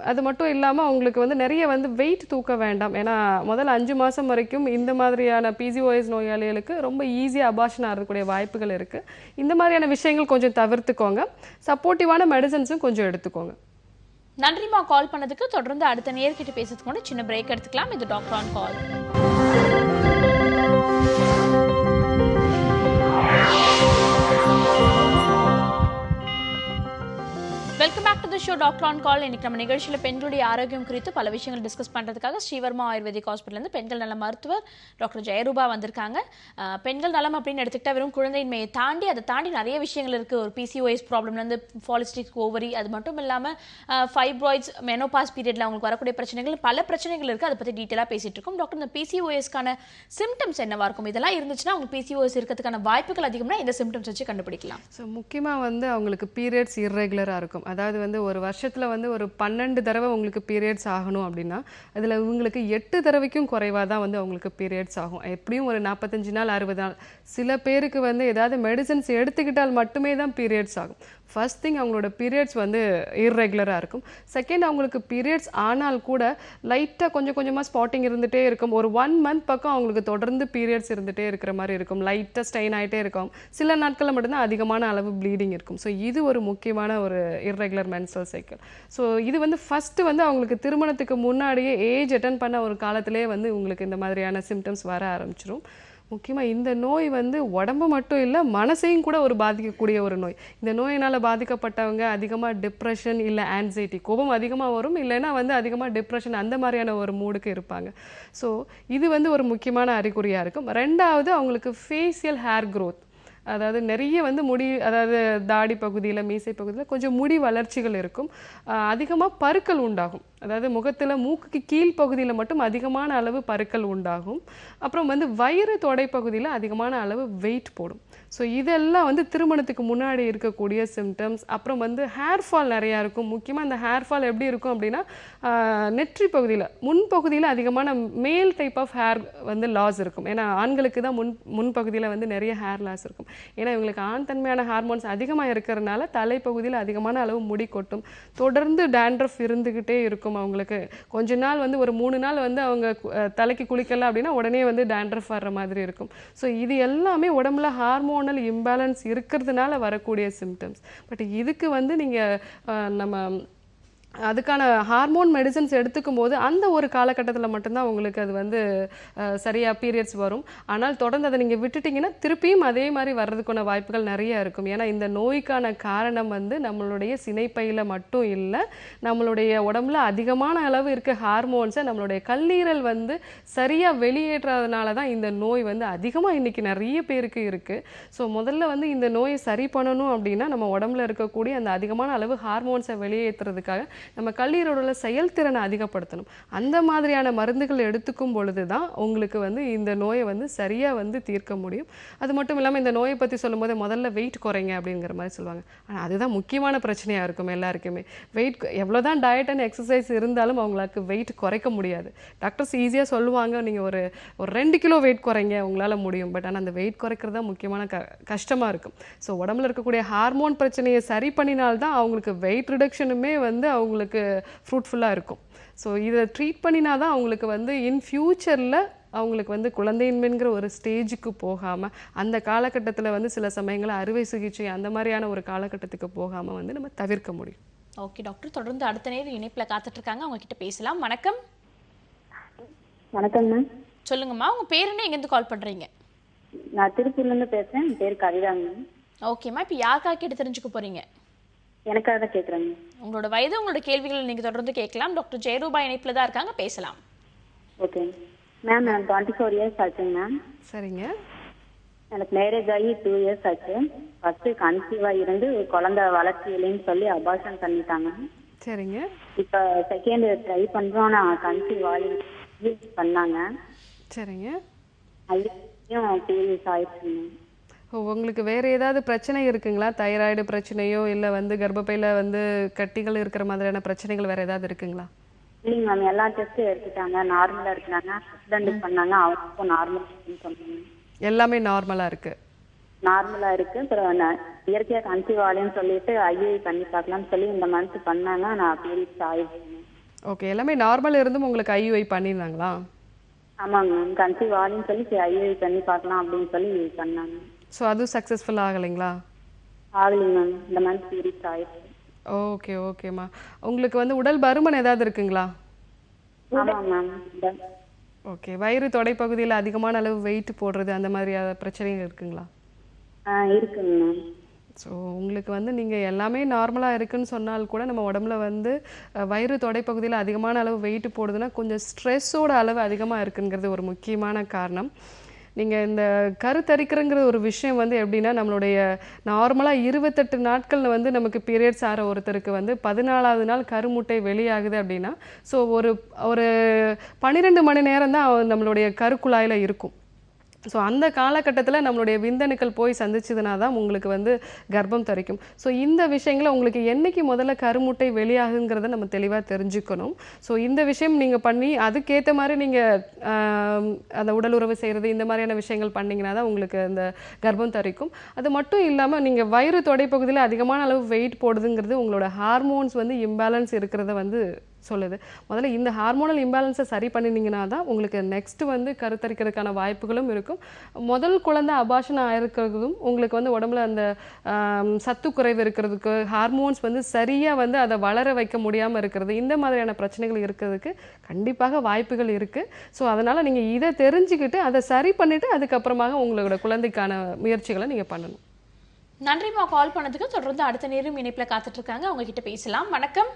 அது மட்டும் இல்லாமல் உங்களுக்கு வந்து நிறைய வந்து வெயிட் தூக்க வேண்டாம். ஏன்னா முதல் 5 மாதம் வரைக்கும் இந்த மாதிரியான பிசிஓஎஸ் நோயாளிகளுக்கு ரொம்ப ஈஸியாக அபார்ஷன் ஆகக்கூடிய வாய்ப்புகள் இருக்குது. இந்த மாதிரியான விஷயங்கள் கொஞ்சம் தவிர்த்துக்கோங்க. சப்போர்ட்டிவான மெடிசன்ஸும் கொஞ்சம் எடுத்துக்கோங்க. நன்றிம்மா கால் பண்ணதுக்கு. தொடர்ந்து அடுத்த நேர்கிட்ட பேசுறதுக்கு முன்னாடி சின்ன பிரேக் எடுத்துக்கலாம். இது doctor on call. Welcome back to the show doctor on call. இன்னைக்கு நம்ம நிகழ்ச்சியில் பெண்களுடைய ஆரோக்கியம் குறித்து பல விஷயங்கள் டிஸ்கஸ் பண்ணுறதுக்காக ஸ்ரீவர்மா ஆயுர்வேதிக் ஹாஸ்பிட்டலேருந்து பெண்கள் நல மருத்துவர் டாக்டர் ஜெயரூபா வந்திருக்காங்க. பெண்கள் நலம் அப்படின்னு எடுத்துக்கிட்டா வெறும் குழந்தையின்மையை தாண்டி அதை தாண்டி நிறைய விஷயங்கள் இருக்குது. ஒரு PCOS ப்ராப்ளம்லேருந்து பாலிஸ்டிக் ஓவரி, அது மட்டும் இல்லாமல் ஃபைப்ராய்ட்ஸ், மெனோபாஸ் பீரியடில் அவங்களுக்கு வரக்கூடிய பிரச்சனைகள், பல பிரச்சனைகள் இருக்குது. அதை பற்றி டீட்டெயிலாக பேசிகிட்டு இருக்கோம். டாக்டர், இந்த PCOSக்கான சிம்டம்ஸ் என்னவா இருக்கும்? இதெல்லாம் இருந்துச்சுன்னா அவங்க PCOS இருக்கிறதுக்கான வாய்ப்புகள் அதிகம்னா இந்த சிம்டம்ஸ் வச்சு கண்டுபிடிக்கலாம். ஸோ முக்கியமாக வந்து அவங்களுக்கு பீரியட்ஸ் இர்ரெகுலராக இருக்கும். அதாவது வந்து ஒரு வருஷத்தில் வந்து ஒரு 12 தடவை உங்களுக்கு பீரியட்ஸ் ஆகணும் அப்படின்னா அதில் இவங்களுக்கு 8 தடவைக்கும் குறைவாக தான் வந்து அவங்களுக்கு பீரியட்ஸ் ஆகும். எப்படியும் ஒரு 45 நாள் 60 நாள். சில பேருக்கு வந்து ஏதாவது மெடிசன்ஸ் எடுத்துக்கிட்டால் மட்டுமே தான் பீரியட்ஸ் ஆகும். ஃபர்ஸ்ட் திங் அவங்களோட பீரியட்ஸ் வந்து இர்ரெகுலராக இருக்கும். செகண்ட், அவங்களுக்கு பீரியட்ஸ் ஆனால் கூட லைட்டாக கொஞ்சம் கொஞ்சமாக ஸ்பாட்டிங் இருந்துகிட்டே இருக்கும். ஒரு 1 மந்த் பக்கம் அவங்களுக்கு தொடர்ந்து பீரியட்ஸ் இருந்துகிட்டே இருக்கிற மாதிரி இருக்கும். லைட்டாக ஸ்ட்ரெயின் ஆகிட்டே இருக்கும். சில நாட்களில் மட்டும்தான் அதிகமான அளவு ப்ளீடிங் இருக்கும். ஸோ இது ஒரு முக்கியமான ஒரு இர்ரெகுலர் மென்ஸ்ட்ரல் சைக்கிள். ஸோ இது வந்து ஃபஸ்ட்டு வந்து அவங்களுக்கு திருமணத்துக்கு முன்னாடியே ஏஜ் அட்டன் பண்ண ஒரு காலத்திலே வந்து உங்களுக்கு இந்த மாதிரியான சிம்டம்ஸ் வர ஆரம்பிச்சிடும். முக்கியமாக இந்த நோய் வந்து உடம்பு மட்டும் இல்லை, மனசையும் கூட ஒரு பாதிக்கக்கூடிய ஒரு நோய். இந்த நோயினால் பாதிக்கப்பட்டவங்க அதிகமாக டிப்ரெஷன் இல்லை ஆன்சைட்டி, கோபம் அதிகமாக வரும், இல்லைன்னா வந்து அதிகமாக டிப்ரெஷன் அந்த மாதிரியான ஒரு மூடுக்கு இருப்பாங்க. ஸோ இது வந்து ஒரு முக்கியமான அறிகுறியாக இருக்கும். ரெண்டாவது, அவங்களுக்கு ஃபேஷியல் ஹேர் க்ரோத், அதாவது நிறைய வந்து முடி, அதாவது தாடி பகுதியில், மீசை பகுதியில் கொஞ்சம் முடி வளர்ச்சிகள் இருக்கும். அதிகமாக பருக்கள் உண்டாகும். அதாவது முகத்தில் மூக்குக்கு கீழ்ப்பகுதியில் மட்டும் அதிகமான அளவு பருக்கள் உண்டாகும். அப்புறம் வந்து வயிறு தொடை பகுதியில் அதிகமான அளவு வெயிட் போடும். ஸோ இதெல்லாம் வந்து திருமணத்துக்கு முன்னாடி இருக்கக்கூடிய சிம்டம்ஸ். அப்புறம் வந்து ஹேர் ஃபால் நிறையா இருக்கும். முக்கியமாக இந்த ஹேர் ஃபால் எப்படி இருக்கும் அப்படின்னா நெற்றி பகுதியில், முன்பகுதியில் அதிகமான மேல் டைப் ஆஃப் ஹேர் வந்து லாஸ் இருக்கும். ஏன்னா ஆண்களுக்கு தான் முன்பகுதியில் வந்து நிறைய ஹேர் லாஸ் இருக்கும். ஏன்னா இவங்களுக்கு ஆண் தன்மையான ஹார்மோன்ஸ் அதிகமாக இருக்கிறதுனால தலைப்பகுதியில் அதிகமான அளவு முடி கொட்டும். தொடர்ந்து டேண்ட்ரஃப் இருந்துக்கிட்டே இருக்கும். அவங்களுக்கு கொஞ்ச நாள் வந்து ஒரு 3 நாள் வந்து அவங்க தலைக்கு குளிக்கல அப்படின்னா உடனே வந்து டேண்ட்ரஃப் வர்ற மாதிரி இருக்கும். ஸோ இது எல்லாமே உடம்புல ஹார்மோனல் இம்பேலன்ஸ் இருக்கிறதுனால வரக்கூடிய சிம்டம்ஸ். பட் இதுக்கு வந்து நீங்கள் நம்ம அதுக்கான ஹார்மோன் மெடிசன்ஸ் எடுத்துக்கும் போது அந்த ஒரு காலகட்டத்தில் மட்டும்தான் உங்களுக்கு அது வந்து சரியாக பீரியட்ஸ் வரும். ஆனால் தொடர்ந்து அதை நீங்கள் விட்டுட்டிங்கன்னா திருப்பியும் அதே மாதிரி வர்றதுக்கான வாய்ப்புகள் நிறைய இருக்கும். ஏன்னா இந்த நோய்க்கான காரணம் வந்து நம்மளுடைய சினைப்பையில் மட்டும் இல்லை, நம்மளுடைய உடம்புல அதிகமான அளவு இருக்க ஹார்மோன்ஸை நம்மளுடைய கல்லீரல் வந்து சரியாக வெளியேற்றாதனால தான் இந்த நோய் வந்து அதிகமாக இன்றைக்கி நிறைய பேருக்கு இருக்குது. ஸோ முதல்ல வந்து இந்த நோயை சரி பண்ணணும் அப்படின்னா நம்ம உடம்புல இருக்கக்கூடிய அந்த அதிகமான அளவு ஹார்மோன்ஸை வெளியேற்றுறதுக்காக நம்ம கல்லீரலோட செயல்திறனை அதிகப்படுத்தணும். அந்த மாதிரியான மருந்துகள் எடுத்துக்கும் பொழுது தான் உங்களுக்கு வந்து இந்த நோயை வந்து சரியாக வந்து தீர்க்க முடியும். அது மட்டும் இல்லாமல் இந்த நோயை பற்றி சொல்லும்போது முதல்ல வெயிட் குறைங்க அப்படிங்கிற மாதிரி சொல்லுவாங்க. ஆனால் அதுதான் முக்கியமான பிரச்சனையாக இருக்கும் எல்லாருக்குமே. வெயிட் எவ்வளோ தான் டயட் அண்ட் எக்ஸசைஸ் இருந்தாலும் அவங்களுக்கு வெயிட் குறைக்க முடியாது. டாக்டர்ஸ் ஈஸியாக சொல்லுவாங்க, நீங்கள் ஒரு 2 கிலோ வெயிட் குறைங்க உங்களால் முடியும். பட் ஆனால் அந்த வெயிட் குறைக்கிறது தான் முக்கியமான கஷ்டமாக இருக்கும். ஸோ உடம்புல இருக்கக்கூடிய ஹார்மோன் பிரச்சனையை சரி பண்ணினால்தான் அவங்களுக்கு வெயிட் ரிடக்ஷனுமே வந்து அவங்களுக்கு ஃப்ரூட்ஃபுல்லாக இருக்கும். ஸோ இதை ட்ரீட் பண்ணினா தான் அவங்களுக்கு வந்து இன் ஃப்யூச்சரில் அவங்களுக்கு வந்து குழந்தையின்மைங்கிற ஒரு ஸ்டேஜுக்கு போகாமல், அந்த காலகட்டத்தில் வந்து சில சமயங்களில் அறுவை சிகிச்சை அந்த மாதிரியான ஒரு காலகட்டத்துக்கு போகாமல் வந்து நம்ம தவிர்க்க முடியும். ஓகே டாக்டர், தொடர்ந்து அடுத்த நேரம் இணைப்பில் காத்துட்டு இருக்காங்க, அவங்க கிட்ட பேசலாம். வணக்கம். வணக்கம் மேம். சொல்லுங்கம்மா, உங்க பேர் என்ன, எங்கேருந்து கால் பண்றீங்க? நான் திருப்பூர்லேருந்து பேசுகிறேன். என் பேர் கவிதாங்க. ஓகேம்மா, இப்போ யாருக்காக கேட்டு தெரிஞ்சுக்க போறீங்க? எனக்காக தான் கேட்குறேங்க. உங்களோட வயது, உங்களோட கேள்விகளை நீங்க தொடர்ந்து கேட்கலாம். டாக்டர் ஜெயரூபா இணைப்பில் தான் இருக்காங்க, பேசலாம். Okay ma'am. நான் 24 இயர்ஸ் ஆச்சுங்க மேம். சரிங்க. எனக்கு மேரேஜ் ஆகி 2 இயர்ஸ் ஆச்சு. ஃபர்ஸ்ட் கன்சீவாக இருந்து குழந்தை வளர்ச்சி இல்லைன்னு சொல்லி அபார்ஷன் பண்ணிட்டாங்க. சரிங்க. இப்போ செகண்ட் ட்ரை பண்ணுறோம். நான் கன்சீவ் ஆகி பண்ணாங்க. சரிங்க. அதுலேயும் பீரியட்ஸ் ஆயிடுச்சுங்க. உங்களுக்கு வேறு ஏதாவது பிரச்சனை இருக்குங்களா? தைராய்டு பிரச்சனையோ இல்லை வந்து கர்ப்பப்பையில் வந்து கட்டிகள் இருக்கிற மாதிரியான பிரச்சனைகள் வேறு ஏதாவது இருக்குங்களா? இல்லைங்க மேம், எல்லா டெஸ்ட்டும் எடுத்துட்டாங்க, நார்மலாக இருக்கிறாங்க. ஹஸ்பண்டுக்கு பண்ணாங்க, அவருக்கும் நார்மலாக சொன்னாங்க. எல்லாமே நார்மலாக இருக்கு? நார்மலாக இருக்கு. அப்புறம் நான் இயற்கையாக கன்சீவ் ஆகலன்னு சொல்லிட்டு ஐஏஐ பண்ணி பார்க்கலாம்னு சொல்லி இந்த மந்த் பண்ணாங்க. நான் பீரியட்ஸ் ஆயிடுச்சுங்க. ஓகே, எல்லாமே நார்மல் இருந்தும் உங்களுக்கு ஐயுஐ பண்ணியிருந்தாங்களா? ஆமாங்க மேம், கன்சீவ் ஆகலன்னு சொல்லி ஐஏஐ பண்ணி பார்க்கலாம் அப்படின்னு சொல்லி பண்ணாங்க. ஸோ அதுவும் சக்ஸஸ்ஃபுல் ஆகலைங்களா? ஆகலைங்க மேம், இந்த மந்த் பீரியட்ஸ் ஆயிடுச்சு. ஓகே ஓகேம்மா. உங்களுக்கு வந்து உடல் பருமன் ஏதாவது இருக்குங்களா? ஆமாங்க மேம். ஓகே, வயிறு தொடைப்பகுதியில் அதிகமான அளவு வெயிட் போடுறது அந்த மாதிரி பிரச்சனைகள் இருக்குங்களா? இருக்குங்க மேம். ஸோ உங்களுக்கு வந்து நீங்கள் எல்லாமே நார்மலாக இருக்குன்னு சொன்னால் கூட நம்ம உடம்புல வந்து வயிறு தொடைப்பகுதியில் அதிகமான அளவு வெயிட் போடுதுன்னா கொஞ்சம் ஸ்ட்ரெஸ்ஸோட அளவு அதிகமாக இருக்குங்கிறது ஒரு முக்கியமான காரணம். நீங்கள் இந்த கருத்தரிக்கிறங்கிற ஒரு விஷயம் வந்து எப்படின்னா, நம்மளுடைய நார்மலாக 28 நாட்கள் வந்து நமக்கு பீரியட்ஸ் ஆகிற ஒருத்தருக்கு வந்து 14வது நாள் கருமுட்டை வெளியாகுது அப்படின்னா, ஸோ ஒரு 12 மணி நேரம் தான் நம்மளுடைய கருக்குழாயில் இருக்கும். ஸோ அந்த காலகட்டத்தில் நம்மளுடைய விந்தணுக்கள் போய் சந்திச்சதுனா தான் உங்களுக்கு வந்து கர்ப்பம் தரிக்கும். ஸோ இந்த விஷயங்களை உங்களுக்கு என்னைக்கு முதல்ல கருமுட்டை வெளியாகுங்கிறத நம்ம தெளிவாக தெரிஞ்சுக்கணும். ஸோ இந்த விஷயம் நீங்கள் பண்ணி அதுக்கேற்ற மாதிரி நீங்கள் அந்த உடல் உறவு செய்கிறது இந்த மாதிரியான விஷயங்கள் பண்ணிங்கன்னா தான் உங்களுக்கு அந்த கர்ப்பம் தரிக்கும். அது மட்டும் இல்லாமல் நீங்கள் வயிறு தொடைப்பகுதியில் அதிகமான அளவு வெயிட் போடுதுங்கிறது உங்களோட ஹார்மோன்ஸ் வந்து இம்பேலன்ஸ் இருக்கிறத வந்து சொல்லுது. முதல்ல இந்த ஹார்மோனல் இம்பேலன்ஸை சரி பண்ணினீங்கன்னா தான் உங்களுக்கு நெக்ஸ்ட் வந்து கருத்தரிக்கிறதுக்கான வாய்ப்புகளும் இருக்கும். முதல் குழந்தை அபார்ஷன் ஆயிருக்கிறதும் உங்களுக்கு வந்து உடம்புல அந்த சத்து குறைவு இருக்கிறதுக்கு, ஹார்மோன்ஸ் வந்து சரியாக வந்து அதை வளர வைக்க முடியாமல் இருக்கிறது, இந்த மாதிரியான பிரச்சனைகள் இருக்கிறதுக்கு கண்டிப்பாக வாய்ப்புகள் இருக்குது. ஸோ அதனால் நீங்கள் இதை தெரிஞ்சுக்கிட்டு அதை சரி பண்ணிவிட்டு அதுக்கப்புறமாக உங்களோட குழந்தைக்கான முயற்சிகளை நீங்கள் பண்ணணும். நன்றிம்மா கால் பண்ணதுக்கு. தொடர்ந்து அடுத்த நேரம் இணைப்பில் காத்துட்டு இருக்காங்க, அவங்க கிட்ட பேசலாம். வணக்கம்.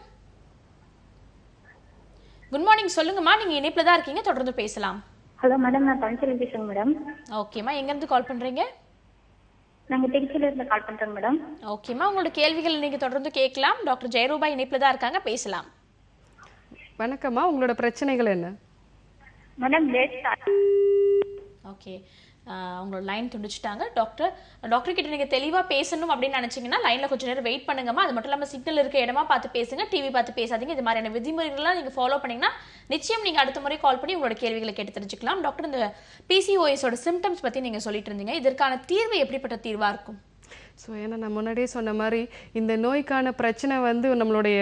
குட் மார்னிங், சொல்லுங்கம்மா. நீங்க இணைப்புல தான் இருக்கீங்க, தொடர்ந்து பேசலாம். ஹலோ மேடம், நான் பஞ்சலி பேசுறேன் மேடம். ஓகேம்மா, எங்க இருந்து கால் பண்றீங்க? நாங்க திருச்சியில இருந்து கால் பண்றோம் மேடம். ஓகேம்மா, உங்களோட கேள்விகள் நீங்க தொடர்ந்து கேட்கலாம். டாக்டர் ஜெயரூபா இணைப்புல தான் இருக்காங்க, பேசலாம். வணக்கம்மா, உங்களோட பிரச்சனைகள் என்ன? மேடம் ஓகே, உங்களோட லைன் துண்டிச்சிட்டாங்க. டாக்டர் கிட்ட நீங்க தெளிவா பேசணும் அப்படின்னு நினைச்சீங்கன்னா லைன்ல கொஞ்சம் நேரம் வெயிட் பண்ணுங்கம்மா. அது மட்டும் இல்லாம சிக்னல் இருக்க இடமா பார்த்து பேசுங்க, டிவி பார்த்து பேசாதீங்க. இது மாதிரியான விதிமுறைகள்லாம் நீங்க ஃபாலோ பண்ணீங்கன்னா நிச்சயம் நீங்க அடுத்த முறை கால் பண்ணி உங்களோட கேள்விகளை கேட்டு தெரிஞ்சுக்கலாம். டாக்டர், இந்த பிசிஓஎஸோட சிம்டம்ஸ் பத்தி நீங்க சொல்லிட்டு இருந்தீங்க, இதற்கான தீர்வு எப்படிப்பட்ட தீர்வா இருக்கும்? ஸோ ஏன்னா நான் முன்னாடியே சொன்ன மாதிரி இந்த நோய்க்கான பிரச்சனை வந்து நம்மளுடைய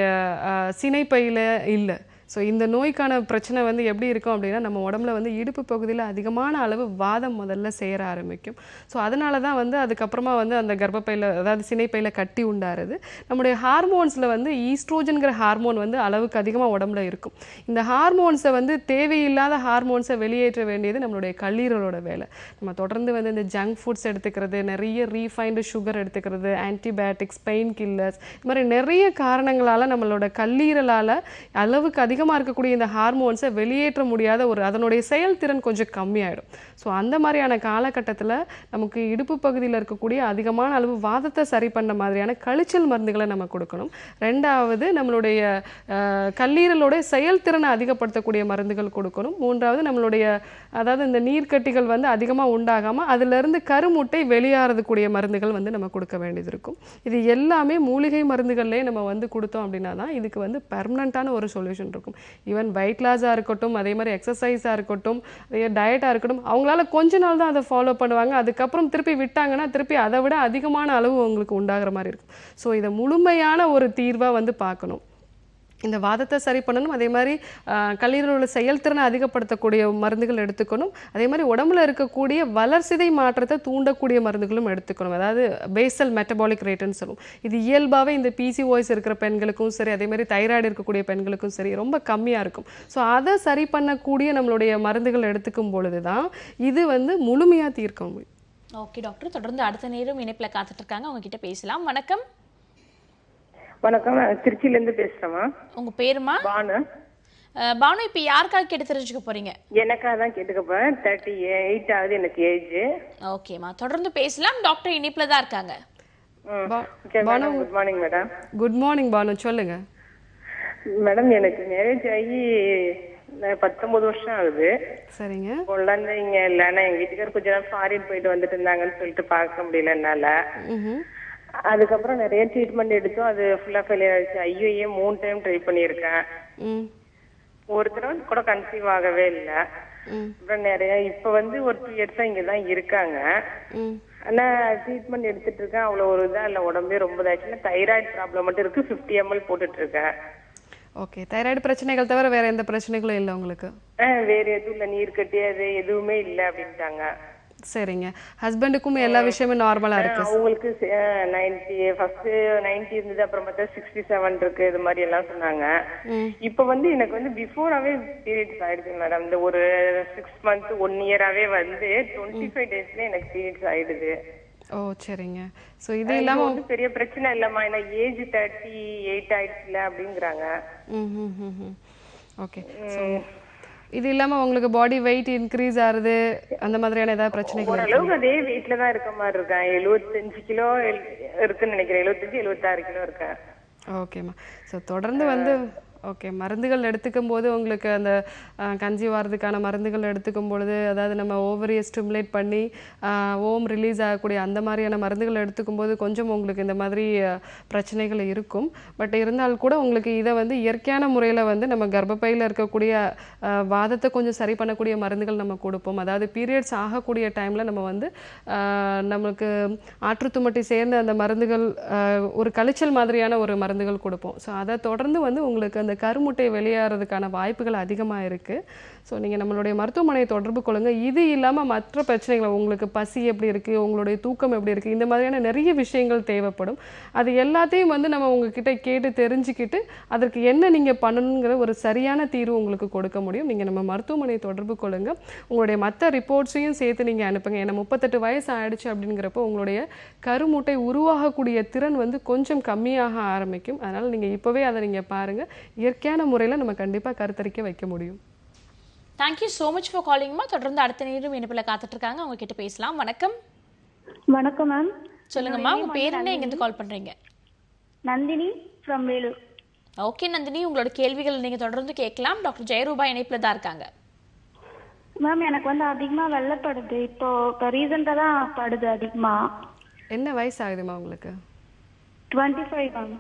சினைப்பையில் இல்லை. ஸோ இந்த நோய்க்கான பிரச்சனை வந்து எப்படி இருக்கும் அப்படின்னா, நம்ம உடம்புல வந்து இடுப்பு பகுதியில் அதிகமான அளவு வாதம் முதல்ல சேர ஆரம்பிக்கும். ஸோ அதனால தான் வந்து அதுக்கப்புறமா வந்து அந்த கர்ப்பப்பையில், அதாவது சினைப்பையில் கட்டி உண்டாருது. நம்முடைய ஹார்மோன்ஸில் வந்து ஈஸ்ட்ரோஜன்கிற ஹார்மோன் வந்து அளவுக்கு அதிகமாக உடம்புல இருக்கும். இந்த ஹார்மோன்ஸை வந்து தேவையில்லாத ஹார்மோன்ஸை வெளியேற்ற வேண்டியது நம்மளுடைய கல்லீரலோட வேலை. நம்ம தொடர்ந்து வந்து இந்த ஜங்க் ஃபுட்ஸ் எடுத்துக்கிறது, நிறைய ரீஃபைன்டு சுகர் எடுத்துக்கிறது, ஆன்டிபயோட்டிக்ஸ், பெயின் கில்லர்ஸ், இது மாதிரி நிறைய காரணங்களால் நம்மளோட கல்லீரலால் அளவுக்கு அதிகமாக இருக்கக்கூடிய இந்த ஹார்மோன்ஸை வெளியேற்ற முடியாத அதனுடைய செயல்திறன் கொஞ்சம் கம்மியாயிடும். ஸோ அந்த மாதிரியான காலகட்டத்தில் நமக்கு இடுப்பு பகுதியில் இருக்கக்கூடிய அதிகமான அளவு வாதத்தை சரி பண்ண மாதிரியான கழிச்சல் மருந்துகளை நம்ம கொடுக்கணும். ரெண்டாவது, நம்மளுடைய கல்லீரலோட செயல்திறனை அதிகப்படுத்தக்கூடிய மருந்துகள் கொடுக்கணும். மூன்றாவது, நம்மளுடைய அதாவது இந்த நீர்க்கட்டிகள் வந்து அதிகமாக உண்டாகாமல் அதிலிருந்து கருமுட்டை வெளியாறதுக்கூடிய மருந்துகள் வந்து நம்ம கொடுக்க வேண்டியது இருக்கும். இது எல்லாமே மூலிகை மருந்துகள்லேயே நம்ம வந்து கொடுத்தோம் அப்படின்னா தான் இதுக்கு வந்து பெர்மனண்ட்டான ஒரு சொல்யூஷன் இருக்கும். ஈவன் வெயிட் லாஸாக இருக்கட்டும், அதே மாதிரி எக்ஸசைஸாக இருக்கட்டும், அதே டயட்டாக இருக்கட்டும், அவங்களால கொஞ்ச நாள் தான் அதை ஃபாலோ பண்ணுவாங்க. அதுக்கப்புறம் திருப்பி விட்டாங்கன்னா திருப்பி அதை விட அதிகமான அளவு உங்களுக்கு உண்டாகிற மாதிரி இருக்கும். ஸோ இதை முழுமையான ஒரு தீர்வாக வந்து பார்க்கணும். இந்த வாதத்தை சரி பண்ணணும். அதே மாதிரி கல்லீரலோட செயல்திறனை அதிகப்படுத்தக்கூடிய மருந்துகள் எடுத்துக்கணும். அதே மாதிரி உடம்புல இருக்கக்கூடிய வளர்சிதை மாற்றத்தை தூண்டக்கூடிய மருந்துகளும் எடுத்துக்கணும். அதாவது பேசல் மெட்டபாலிக் ரேட்டுன்னு சொல்லுவோம். இது இயல்பாகவே இந்த பிசிஓஎஸ் இருக்கிற பெண்களுக்கும் சரி, அதே மாதிரி தைராய்டு இருக்கக்கூடிய பெண்களுக்கும் சரி ரொம்ப கம்மியாக இருக்கும். ஸோ அதை சரி பண்ணக்கூடிய நம்மளுடைய மருந்துகள் எடுத்துக்கும் பொழுது தான் இது வந்து முழுமையாக தீர்க்க முடியும். ஓகே டாக்டர், தொடர்ந்து அடுத்த நேரம் இணைப்பில் காத்துட்டு இருக்காங்க, அவங்க கிட்ட பேசலாம். வணக்கம். வணக்கம், திருச்சியில இருந்து பேசுறேமா. உங்க பேருமா? பானு. பானு, இப்ப யாருக்காக கேட்டு தெரிஞ்சுக்க போறீங்க? எனக்காக தான் கேட்டுக்க போறேன். 38 ஆகுது எனக்கு ஏஜ். ஓகேமா, தொடர்ந்து பேசலாம். டாக்டர் இணைப்புல தான் இருக்காங்க. Good morning madam. Good morning Banu, சொல்லுங்க மேடம். எனக்கு மேரேஜ் ஆகி 19 வருஷம் ஆகுது. சரிங்க. குழந்தைங்க இல்லைன்னா எங்க வீட்டுக்காரர் கொஞ்ச நேரம் ஃபாரின் போயிட்டு வந்துட்டு இருந்தாங்கன்னு சொல்லிட்டு பார்க்க முடியல என்னால. அதுக்கப்புறம் நிறைய ட்ரீட்மெண்ட் எடுத்தோம், அது ஃபுல்லா ஃபெயிலியர் ஆயிடுச்சு. ஐயோயே 3 டைம் ட்ரை பண்ணியிருக்கேன். ஒரு தடவை கூட கன்சீவ் ஆகவே இல்லை. அப்புறம் நிறைய இப்ப வந்து ஒரு 2 இயர்ஸா இங்கதான் இருக்காங்க. ஆனா ட்ரீட்மெண்ட் எடுத்துட்டு இருக்கேன், அவ்வளவு ஒரு இதா இல்ல, உடம்பே ரொம்ப இதாச்சுன்னா தைராய்டு ப்ராப்ளம் மட்டும் இருக்கு. 50 ml போட்டுட்டு இருக்கேன். ஓகே, தைராய்டு பிரச்சனைகள் தவிர வேற எந்த பிரச்சனைகளும் இல்லை உங்களுக்கு? வேற எதுவும் இல்ல, நீர் கட்டி அது எதுவுமே இல்லை அப்படின்ட்டாங்க. சரிங்க. ஹஸ்பண்டுக்கும் எல்லா விஷயமும் நார்மலா இருக்கு? அவங்களுக்கு 90 இருந்தது, அப்புறம் பார்த்தா 67 இருக்கு, இது மாதிரி எல்லாம் சொன்னாங்க. இப்ப வந்து எனக்கு வந்து பிஃபோராவே பீரியட்ஸ் ஆயிடுச்சு மேடம். இந்த ஒரு 6 months 1 year-ஆவே வந்து 25 daysல எனக்கு பீரியட்ஸ் ஆயிடுது. ஓ சரிங்க. ஸோ இது இல்லாம ஒன்றும் பெரிய பிரச்சனை இல்லம்மா, ஏன்னா ஏஜ் 38 ஆயிடுச்சுல அப்படிங்கிறாங்க. ஓகே. ஸோ இது இல்லாம உங்களுக்கு பாடி வெயிட் இன்க்ரீஸ் ஆகுது அந்த மாதிரியான ஏதாவது பிரச்சனைகள்? ஓரளவுக்கு அதே வெயிட்ல தான் இருக்க மாதிரி இருக்கேன். 75 கிலோ இருக்குன்னு நினைக்கிறேன். 76 கிலோ இருக்கேன். ஓகேம்மா. ஸோ தொடர்ந்து வந்து ஓகே மருந்துகள் எடுத்துக்கும் போது உங்களுக்கு அந்த கன்சீவ் ஆகிறதுக்கான மருந்துகள் எடுத்துக்கும் பொழுது, அதாவது நம்ம ஓவரியை ஸ்டிமுலேட் பண்ணி ஓம் ரிலீஸ் ஆகக்கூடிய அந்த மாதிரியான மருந்துகள் எடுத்துக்கும் போது கொஞ்சம் உங்களுக்கு இந்த மாதிரி பிரச்சனைகள் இருக்கும். பட் இருந்தால் கூட உங்களுக்கு இதை வந்து இயற்கையான முறையில் வந்து நம்ம கர்ப்பப்பையில் இருக்கக்கூடிய வாதத்தை கொஞ்சம் சரி பண்ணக்கூடிய மருந்துகள் நம்ம கொடுப்போம். அதாவது பீரியட்ஸ் ஆகக்கூடிய டைமில் நம்ம வந்து நமக்கு ஆற்றுத்துமட்டி சேர்ந்த அந்த மருந்துகள் ஒரு கழிச்சல் மாதிரியான ஒரு மருந்துகள் கொடுப்போம். ஸோ அதை தொடர்ந்து வந்து உங்களுக்கு அந்த கருமுட்டை வெளியேறதுக்கான வாய்ப்புகள் அதிகமாக இருக்குது. ஸோ நீங்கள் நம்மளுடைய மருத்துவமனையை தொடர்பு கொள்ளுங்கள். இது இல்லாமல் மற்ற பிரச்சனைகள், உங்களுக்கு பசி எப்படி இருக்குது, உங்களுடைய தூக்கம் எப்படி இருக்குது, இந்த மாதிரியான நிறைய விஷயங்கள் தேவைப்படும். அது எல்லாத்தையும் வந்து நம்ம உங்ககிட்ட கேட்டு தெரிஞ்சுக்கிட்டு அதற்கு என்ன நீங்கள் பண்ணணுங்கிற ஒரு சரியான தீர்வு உங்களுக்கு கொடுக்க முடியும். நீங்கள் நம்ம மருத்துவமனையை தொடர்பு கொள்ளுங்கள். உங்களுடைய மற்ற ரிப்போர்ட்ஸையும் சேர்த்து நீங்கள் அனுப்புங்க. ஏன்னா 38 வயசு ஆயிடுச்சு அப்படிங்கிறப்போ உங்களுடைய கருமுட்டை உருவாகக்கூடிய திறன் வந்து கொஞ்சம் கம்மியாக ஆரம்பிக்கும். அதனால் நீங்கள் இப்போவே அதை நீங்கள் பாருங்கள். இயற்கையான முறையில் நம்ம கண்டிப்பாக கருத்தரிக்க வைக்க முடியும். தேங்க்யூ ஸோ மச் ஃபார் காலிங்மா. தொடர்ந்து அடுத்த நேரம் இணைப்பில் காத்துட்டு இருக்காங்க, அவங்க கிட்ட பேசலாம். வணக்கம். வணக்கம் மேம். சொல்லுங்கம்மா, உங்க பேர் என்ன, எங்கேருந்து கால் பண்றீங்க? நந்தினி ஃப்ரம் வேலூர். ஓகே நந்தினி, உங்களோட கேள்விகள் நீங்க தொடர்ந்து கேட்கலாம். டாக்டர் ஜெயரூபா இணைப்பில் தான் இருக்காங்க. மேம் எனக்கு வந்து அதிகமா வெள்ளப்படுது. இப்போ ரீசெண்டா தான் படுது அதிகமா. என்ன வயசு ஆகுதுமா உங்களுக்கு? 25 மேம்.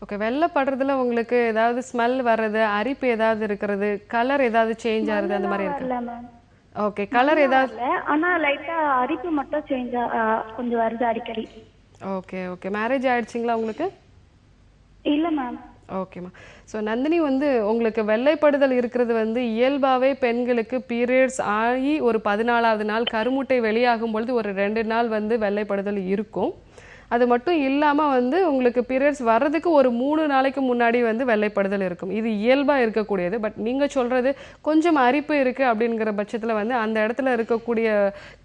ஓகே. வெள்ளைப்படுறதுல உங்களுக்கு ஏதாவது ஸ்மெல் வர்றது, அரிப்பு ஏதாவது இருக்கிறது, கலர் ஏதாவது சேஞ்ச் ஆகுது அந்த மாதிரி இருக்கு? இல்ல மேம். ஓகே. கலர் ஏதாவது? ஆனா லைட்டா அரிப்பு மட்டும் சேஞ்ச் கொஞ்சம் வருது அடிக்கடி. Okay okay. மேரேஜ் ஆயிடுச்சுங்களா உங்களுக்கு? இல்ல மேம். ஓகேம்மா. ஸோ நந்தினி வந்து உங்களுக்கு வெள்ளைப்படுதல் இருக்கிறது வந்து இயல்பாகவே பெண்களுக்கு பீரியட்ஸ் ஆகி ஒரு 14வது நாள் கருமுட்டை வெளியாகும் பொழுது ஒரு 2 நாள் வந்து வெள்ளைப்படுதல் இருக்கும். அது மட்டும் இல்லாமல் வந்து உங்களுக்கு பீரியட்ஸ் வர்றதுக்கு ஒரு 3 நாளைக்கு முன்னாடி வந்து வெள்ளைப்படுதல் இருக்கும். இது இயல்பாக இருக்கக்கூடியது. பட் நீங்கள் சொல்கிறது கொஞ்சம் அரிப்பு இருக்குது அப்படிங்கிற பட்சத்தில் வந்து அந்த இடத்துல இருக்கக்கூடிய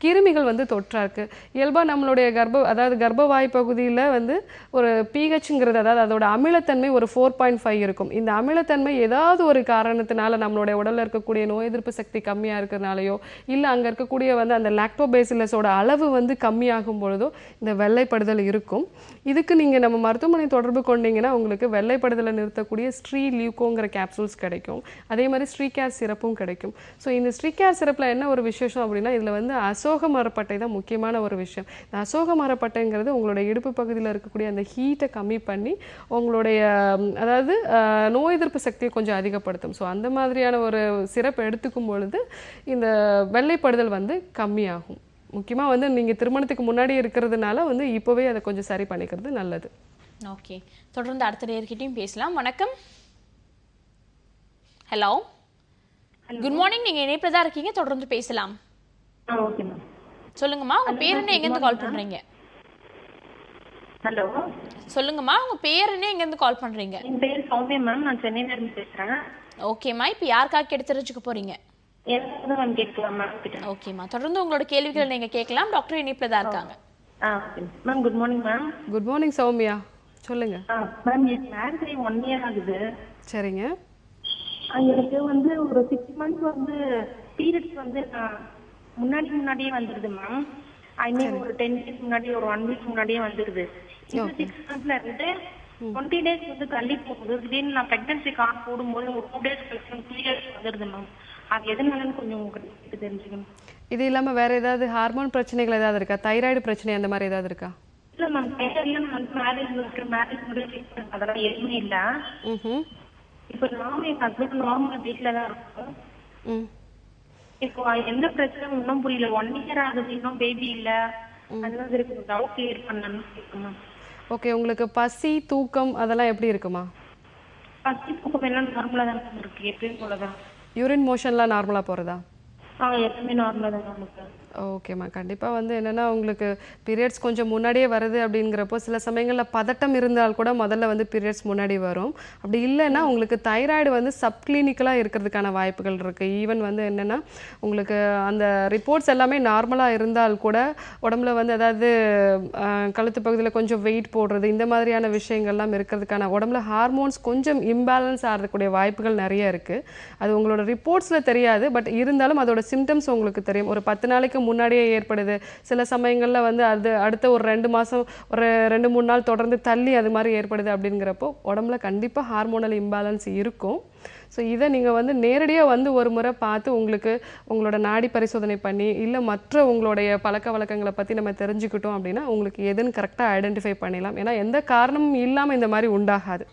கிருமிகள் வந்து தொற்றா இருக்குது. இயல்பாக நம்மளுடைய அதாவது கர்ப்பவாய் பகுதியில் வந்து ஒரு பிஹெச்ங்கிறது, அதாவது அதோட அமிலத்தன்மை ஒரு 4.5 இருக்கும். இந்த அமிலத்தன்மை ஏதாவது ஒரு காரணத்தினால நம்மளுடைய உடலில் இருக்கக்கூடிய நோய் எதிர்ப்பு சக்தி கம்மியாக இருக்கிறதுனாலையோ இல்லை அங்கே இருக்கக்கூடிய வந்து அந்த லாக்டோபேசிலஸோட அளவு வந்து கம்மியாகும் பொழுதோ இந்த வெள்ளைப்படுதல் இருக்கும். இதுக்கு நீங்கள் நம்ம மருத்துவமனை தொடர்பு கொண்டீங்கன்னா உங்களுக்கு வெள்ளைப்படுதலை நிறுத்தக்கூடிய ஸ்ட்ரீ லியூகோங்கிற கேப்சூல்ஸ் கிடைக்கும். அதே மாதிரி ஸ்ட்ரீகேர் சிரப்பும் கிடைக்கும். ஸோ இந்த ஸ்ட்ரீகேர் சிரப்பில் என்ன ஒரு விசேஷம் அப்படின்னா இதில் வந்து அசோக மரப்பட்டை தான் முக்கியமான ஒரு விஷயம். இந்த அசோக மரப்பட்டைங்கிறது உங்களுடைய இடுப்பு பகுதியில் இருக்கக்கூடிய அந்த ஹீட்டை கம்மி பண்ணி உங்களுடைய அதாவது நோய் எதிர்ப்பு சக்தியை கொஞ்சம் அதிகப்படுத்தும். ஸோ அந்த மாதிரியான ஒரு சிரப்பு எடுத்துக்கும் பொழுது இந்த வெள்ளைப்படுதல் வந்து கம்மியாகும். முக்கியமாக வந்து நீங்கள் திருமணத்துக்கு முன்னாடி இருக்கிறதுனால வந்து இப்போவே அதை கொஞ்சம் சரி பண்ணிக்கிறது நல்லது. ஓகே. தொடர்ந்து அடுத்த நேர்கிட்டையும் பேசலாம். வணக்கம். Hello, good morning. நீங்கள் இணைப்பில் தான் இருக்கீங்க, தொடர்ந்து பேசலாம். Okay ma'am. சொல்லுங்கம்மா, உங்கள் பேர் என்ன, எங்கேருந்து கால் பண்ணுறீங்க? ஹலோ சொல்லுங்கம்மா, உங்கள் பேர் என்ன, எங்கேருந்து கால் பண்ணுறீங்க? என் பேர் சௌமியா மேம், நான் சென்னையில இருந்து பேசுகிறேன். ஓகேம்மா, இப்போ யாருக்காக எடுத்து தெரிஞ்சுக்க போகிறீங்க? ஓகேம்மா, தொடர்ந்து உங்களோட கேள்விகளை நீங்க கேட்கலாம். டாக்டர் இணைப்பில் தான் இருக்காங்க. Ma'am good morning ma'am. Good morning Soumya, சொல்லுங்க. மேம் எனக்கு மேரேஜ் ஆகி 1 இயர் ஆகுது. சரிங்க. எனக்கு வந்து ஒரு 6 months வந்து பீரியட்ஸ் வந்து முன்னாடியே வந்துருது மேம். ஐ மீன் ஒரு 10 days முன்னாடி, ஒரு 1 week முன்னாடியே வந்துருது. இந்த 6 monthsல இருந்து 20 days வந்து தள்ளி போகுது. திடீர்னு நான் பிரெக்னன்சி கார்டு போடும்போது ஒரு 2 days கழிச்சு பீரியட்ஸ் வந்துருது மேம். அது எதனாலன்னு கொஞ்சம் உங்களுக்கு தெரிஞ்சுக்கணும். இது இல்லாம வேற ஏதாவது ஹார்மோன் பிரச்சனைகள் ஏதாவது இருக்கா? தைராய்டு பிரச்சனை அந்த மாதிரி ஏதாவது இருக்கா? இல்ல மேம், தைராய்டுல வந்து மேரேஜ் முடிச்சு அதெல்லாம் எதுவுமே இல்ல. இப்போ நானும் என் ஹஸ்பண்ட் நார்மல் வீட்ல தான் இருக்கோம். இப்போ எந்த பிரச்சனையும் ஒன்றும் புரியல. 1 year ஆகுது, இன்னும் பேபி இல்ல. அதெல்லாம் இருக்கு, டவுட் கிளியர் பண்ணணும்னு கேட்குமா? ஓகே. உங்களுக்கு பசி தூக்கம் அதெல்லாம் எப்படி இருக்குமா? பசி தூக்கம் எல்லாம் நார்மலா தான் இருக்கு, எப்பயும் போலதான். யூரின் மோஷன்லாம் நார்மலா போறதா? எல்லாமே நார்மலா தான் இருக்கு. ஓகேம்மா. கண்டிப்பாக வந்து என்னென்னா உங்களுக்கு பீரியட்ஸ் கொஞ்சம் முன்னாடியே வருது அப்படிங்கிறப்போ சில சமயங்களில் பதட்டம் இருந்தால் கூட முதல்ல வந்து பீரியட்ஸ் முன்னாடி வரும். அப்படி இல்லைன்னா உங்களுக்கு தைராய்டு வந்து சப்கிளினிக்கலாக இருக்கிறதுக்கான வாய்ப்புகள் இருக்குது. ஈவன் வந்து என்னென்னா உங்களுக்கு அந்த ரிப்போர்ட்ஸ் எல்லாமே நார்மலாக இருந்தால் கூட உடம்புல வந்து அதாவது கழுத்து பகுதியில் கொஞ்சம் வெயிட் போடுறது இந்த மாதிரியான விஷயங்கள்லாம் இருக்கிறதுக்கான உடம்புல ஹார்மோன்ஸ் கொஞ்சம் இம்பேலன்ஸ் ஆகிறதுக்கூடிய வாய்ப்புகள் நிறைய இருக்குது. அது உங்களோட ரிப்போர்ட்ஸில் தெரியாது, பட் இருந்தாலும் அதோட சிம்டம்ஸ் உங்களுக்கு தெரியும். ஒரு 10 நாளைக்கு முன்னாடியே ஏற்படுது, சில சமயங்களில் வந்து அது அடுத்த ஒரு 2 மாதம் ஒரு 2-3 நாள் தொடர்ந்து தள்ளி அது மாதிரி ஏற்படுது அப்படிங்கிறப்போ உடம்புல கண்டிப்பாக ஹார்மோனல் இம்பேலன்ஸ் இருக்கும். ஸோ இதை நீங்கள் வந்து நேரடியாக வந்து ஒரு முறை பார்த்து உங்களுக்கு உங்களோட நாடி பரிசோதனை பண்ணி இல்லை மற்ற உங்களுடைய பழக்க வழக்கங்களை பற்றி நம்ம தெரிஞ்சுக்கிட்டோம் அப்படின்னா உங்களுக்கு எதுன்னு கரெக்டாக ஐடென்டிஃபை பண்ணிடலாம். ஏன்னா எந்த காரணமும் இல்லாமல் இந்த மாதிரி உண்டாகாது.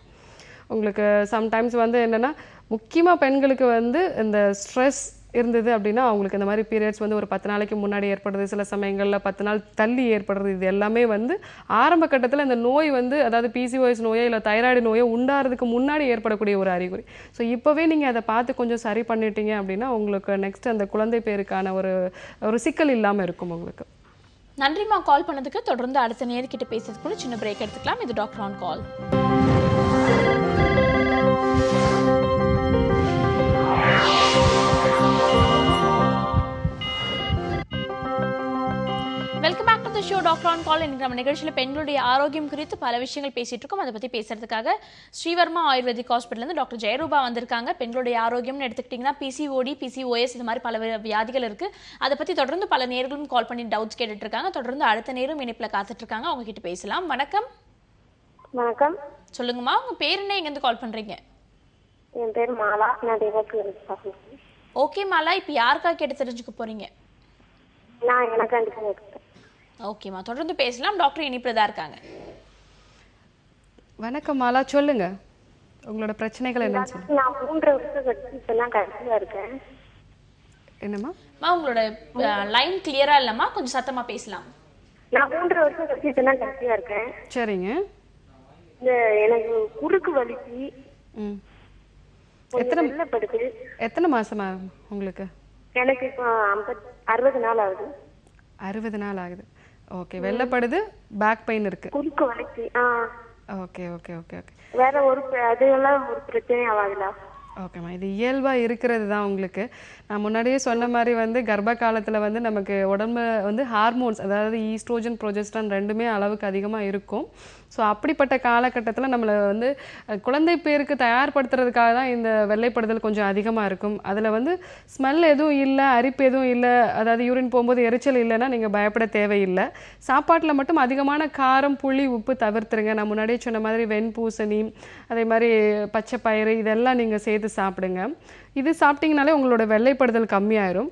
உங்களுக்கு சம்டைம்ஸ் வந்து என்னென்னா முக்கியமாக பெண்களுக்கு வந்து இந்த ஸ்ட்ரெஸ் இருந்தது அப்படின்னா அவங்களுக்கு இந்த மாதிரி பீரியட்ஸ் வந்து ஒரு 10 நாளைக்கு முன்னாடி ஏற்படுறது, சில சமயங்களில் 10 நாள் தள்ளி ஏற்படுறது, இது எல்லாமே வந்து ஆரம்ப கட்டத்தில் இந்த நோய் வந்து அதாவது PCOS நோயோ இல்லை தைராய்டு நோயோ உண்டாகிறதுக்கு முன்னாடி ஏற்படக்கூடிய ஒரு அறிகுறி. ஸோ இப்போவே நீங்கள் அதை பார்த்து கொஞ்சம் சரி பண்ணிட்டீங்க அப்படின்னா உங்களுக்கு நெக்ஸ்ட் அந்த குழந்தை பேருக்கான ஒரு சிக்கல் இல்லாமல் இருக்கும் உங்களுக்கு. நன்றிம்மா கால் பண்ணதுக்கு. தொடர்ந்து அடுத்த நேர்கிட்ட பேசுறதுக்குள்ள சின்ன பிரேக் எடுத்துக்கலாம். இது doctor on call. Welcome back to the show doctor on call. இன்னைக்கு நம்ம நிகழ்ச்சியில் பெண்களுடைய ஆரோக்கியம் குறித்து பல விஷயங்கள் பேசிட்டு இருக்கோம். அதை பற்றி பேசுறதுக்காக ஸ்ரீவர்மா ஆயுர்வேதிக் ஹாஸ்பிட்டல்லேருந்து டாக்டர் ஜெயரூபா வந்திருக்காங்க. பெண்களுடைய ஆரோக்கியம்னு எடுத்துக்கிட்டிங்கன்னா PCOD, PCOS இது மாதிரி பல வியாதிகள் இருக்குது. அதை பற்றி தொடர்ந்து பல நேர்களும் கால் பண்ணி டவுட்ஸ் கேட்டுட்டு இருக்காங்க. தொடர்ந்து அடுத்த நேரம் இணைப்பில் காத்துட்டு இருக்காங்க. அவங்க கிட்ட பேசலாம். வணக்கம். வணக்கம். சொல்லுங்கம்மா, உங்க பேர் என்ன, எங்கேருந்து கால் பண்றீங்க? என் பேர் மாலா. நான் தேவக்கு. ஓகே மாலா, இப்போ யாருக்காக கேட்டு தெரிஞ்சுக்க போறீங்க? நான் எனக்கு. ஓகேம்மா, தொடர்ந்து பேசலாம். டாக்டர் இனிப்பில் தான் இருக்காங்க. வணக்கம் மாலா, சொல்லுங்க உங்களோட பிரச்சனைகள் என்னன்னு சொல்லுங்க. நான் 3 வருஷம் கழிச்சு இப்பதான் கடைசியா இருக்கேன். என்னம்மா? உங்களோட லைன் கிளியரா இல்லம்மா, கொஞ்சம் சத்தமா பேசலாம். நான் 3 வருஷம் கழிச்சு இப்பதான் கடைசியா இருக்கேன். சரிங்க. எனக்கு குறுக்கு வலிக்கு எத்தனை மாசமா உங்களுக்கு? எனக்கு இப்போ 60 நாள் ஆகுது. 60 நாள் ஆகுது. ஓகே. வெள்ளப்படுது, பேக் பெயின் இருக்கு, குறுக்கு வலிக்கு. Okay okay okay okay. வேற அதெல்லாம் ஒரு பிரச்சனை ஆகாதுல? ஓகேம்மா, இது இயல்பாக இருக்கிறது தான் உங்களுக்கு. நான் முன்னாடியே சொன்ன மாதிரி வந்து கர்ப்ப காலத்தில் வந்து நமக்கு உடம்பு வந்து ஹார்மோன்ஸ் அதாவது ஈஸ்ட்ரோஜன், ப்ரோஜெஸ்ட்ரான் ரெண்டுமே அளவுக்கு அதிகமாக இருக்கும். ஸோ அப்படிப்பட்ட காலகட்டத்தில் நம்மளை வந்து குழந்தை பேருக்கு தயார்படுத்துறதுக்காக தான் இந்த வெள்ளைப்படுதல் கொஞ்சம் அதிகமாக இருக்கும். அதில் வந்து ஸ்மெல் எதுவும் இல்லை, அரிப்பு எதுவும் இல்லை, அதாவது யூரின் போகும்போது எரிச்சல் இல்லைன்னா நீங்கள் பயப்பட தேவையில்லை. சாப்பாட்டில் மட்டும் அதிகமான காரம், புளி, உப்பு தவிர்த்துருங்க. நான் முன்னாடியே சொன்ன மாதிரி வெண்பூசணி, அதே மாதிரி பச்சை பயிறு இதெல்லாம் நீங்கள் சேர்த்து சாப்பிடுங்க. இது சாப்பிட்டிங்கனாலே உங்களோட வெள்ளைப்படுதல் கம்மியாயிரும்.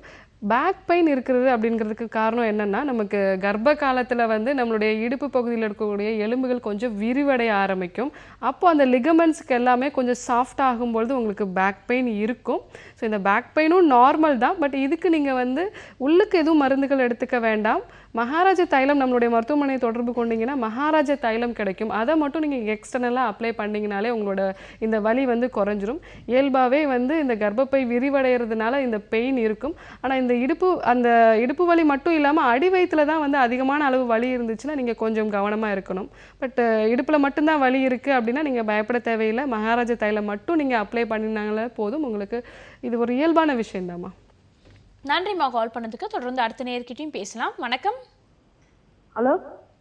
பேக் பெயின் இருக்கிறது அப்படிங்கிறதுக்கு காரணம் என்னென்னா நமக்கு கர்ப்ப காலத்தில் வந்து நம்மளுடைய இடுப்பு பகுதியில் இருக்கக்கூடிய எலும்புகள் கொஞ்சம் விரிவடைய ஆரம்பிக்கும். அப்போது அந்த லிகமெண்ட்ஸ்க்கு எல்லாமே கொஞ்சம் சாஃப்ட் ஆகும்பொழுது உங்களுக்கு பேக் பெயின் இருக்கும். ஸோ இந்த பேக் பெயினும் நார்மல் தான், பட் இதுக்கு நீங்கள் வந்து உள்ளுக்கு எதுவும் மருந்துகள் எடுத்துக்க வேண்டாம். மகாராஜ தைலம் நம்மளுடைய மருத்துவமனையை தொடர்பு கொண்டீங்கன்னா மகாராஜ தைலம் கிடைக்கும். அதை மட்டும் நீங்கள் எக்ஸ்டர்னலாக அப்ளை பண்ணிங்கனாலே உங்களோட இந்த வலி வந்து குறைஞ்சிரும். இயல்பாகவே வந்து இந்த கர்ப்பப்பை விரிவடைகிறதுனால இந்த பெயின் இருக்கும். ஆனால் இந்த இடுப்பு வலி மட்டும் இல்லாமல் அடி வயிற்றில் தான் வந்து அதிகமான அளவு வலி இருந்துச்சுன்னா நீங்கள் கொஞ்சம் கவனமாக இருக்கணும். பட் இடுப்பில் மட்டும்தான் வலி இருக்குது அப்படின்னா நீங்கள் பயப்பட தேவையில்லை. மகாராஜ தைலம் மட்டும் நீங்கள் அப்ளை பண்ணினாங்களே போதும். உங்களுக்கு இது ஒரு இயல்பான விஷயம்தாம்மா. நன்றிம்மா கால் பண்ணதுக்கு. தொடர்ந்து அடுத்த நேர்கிட்டையும் பேசலாம். வணக்கம். ஹலோ,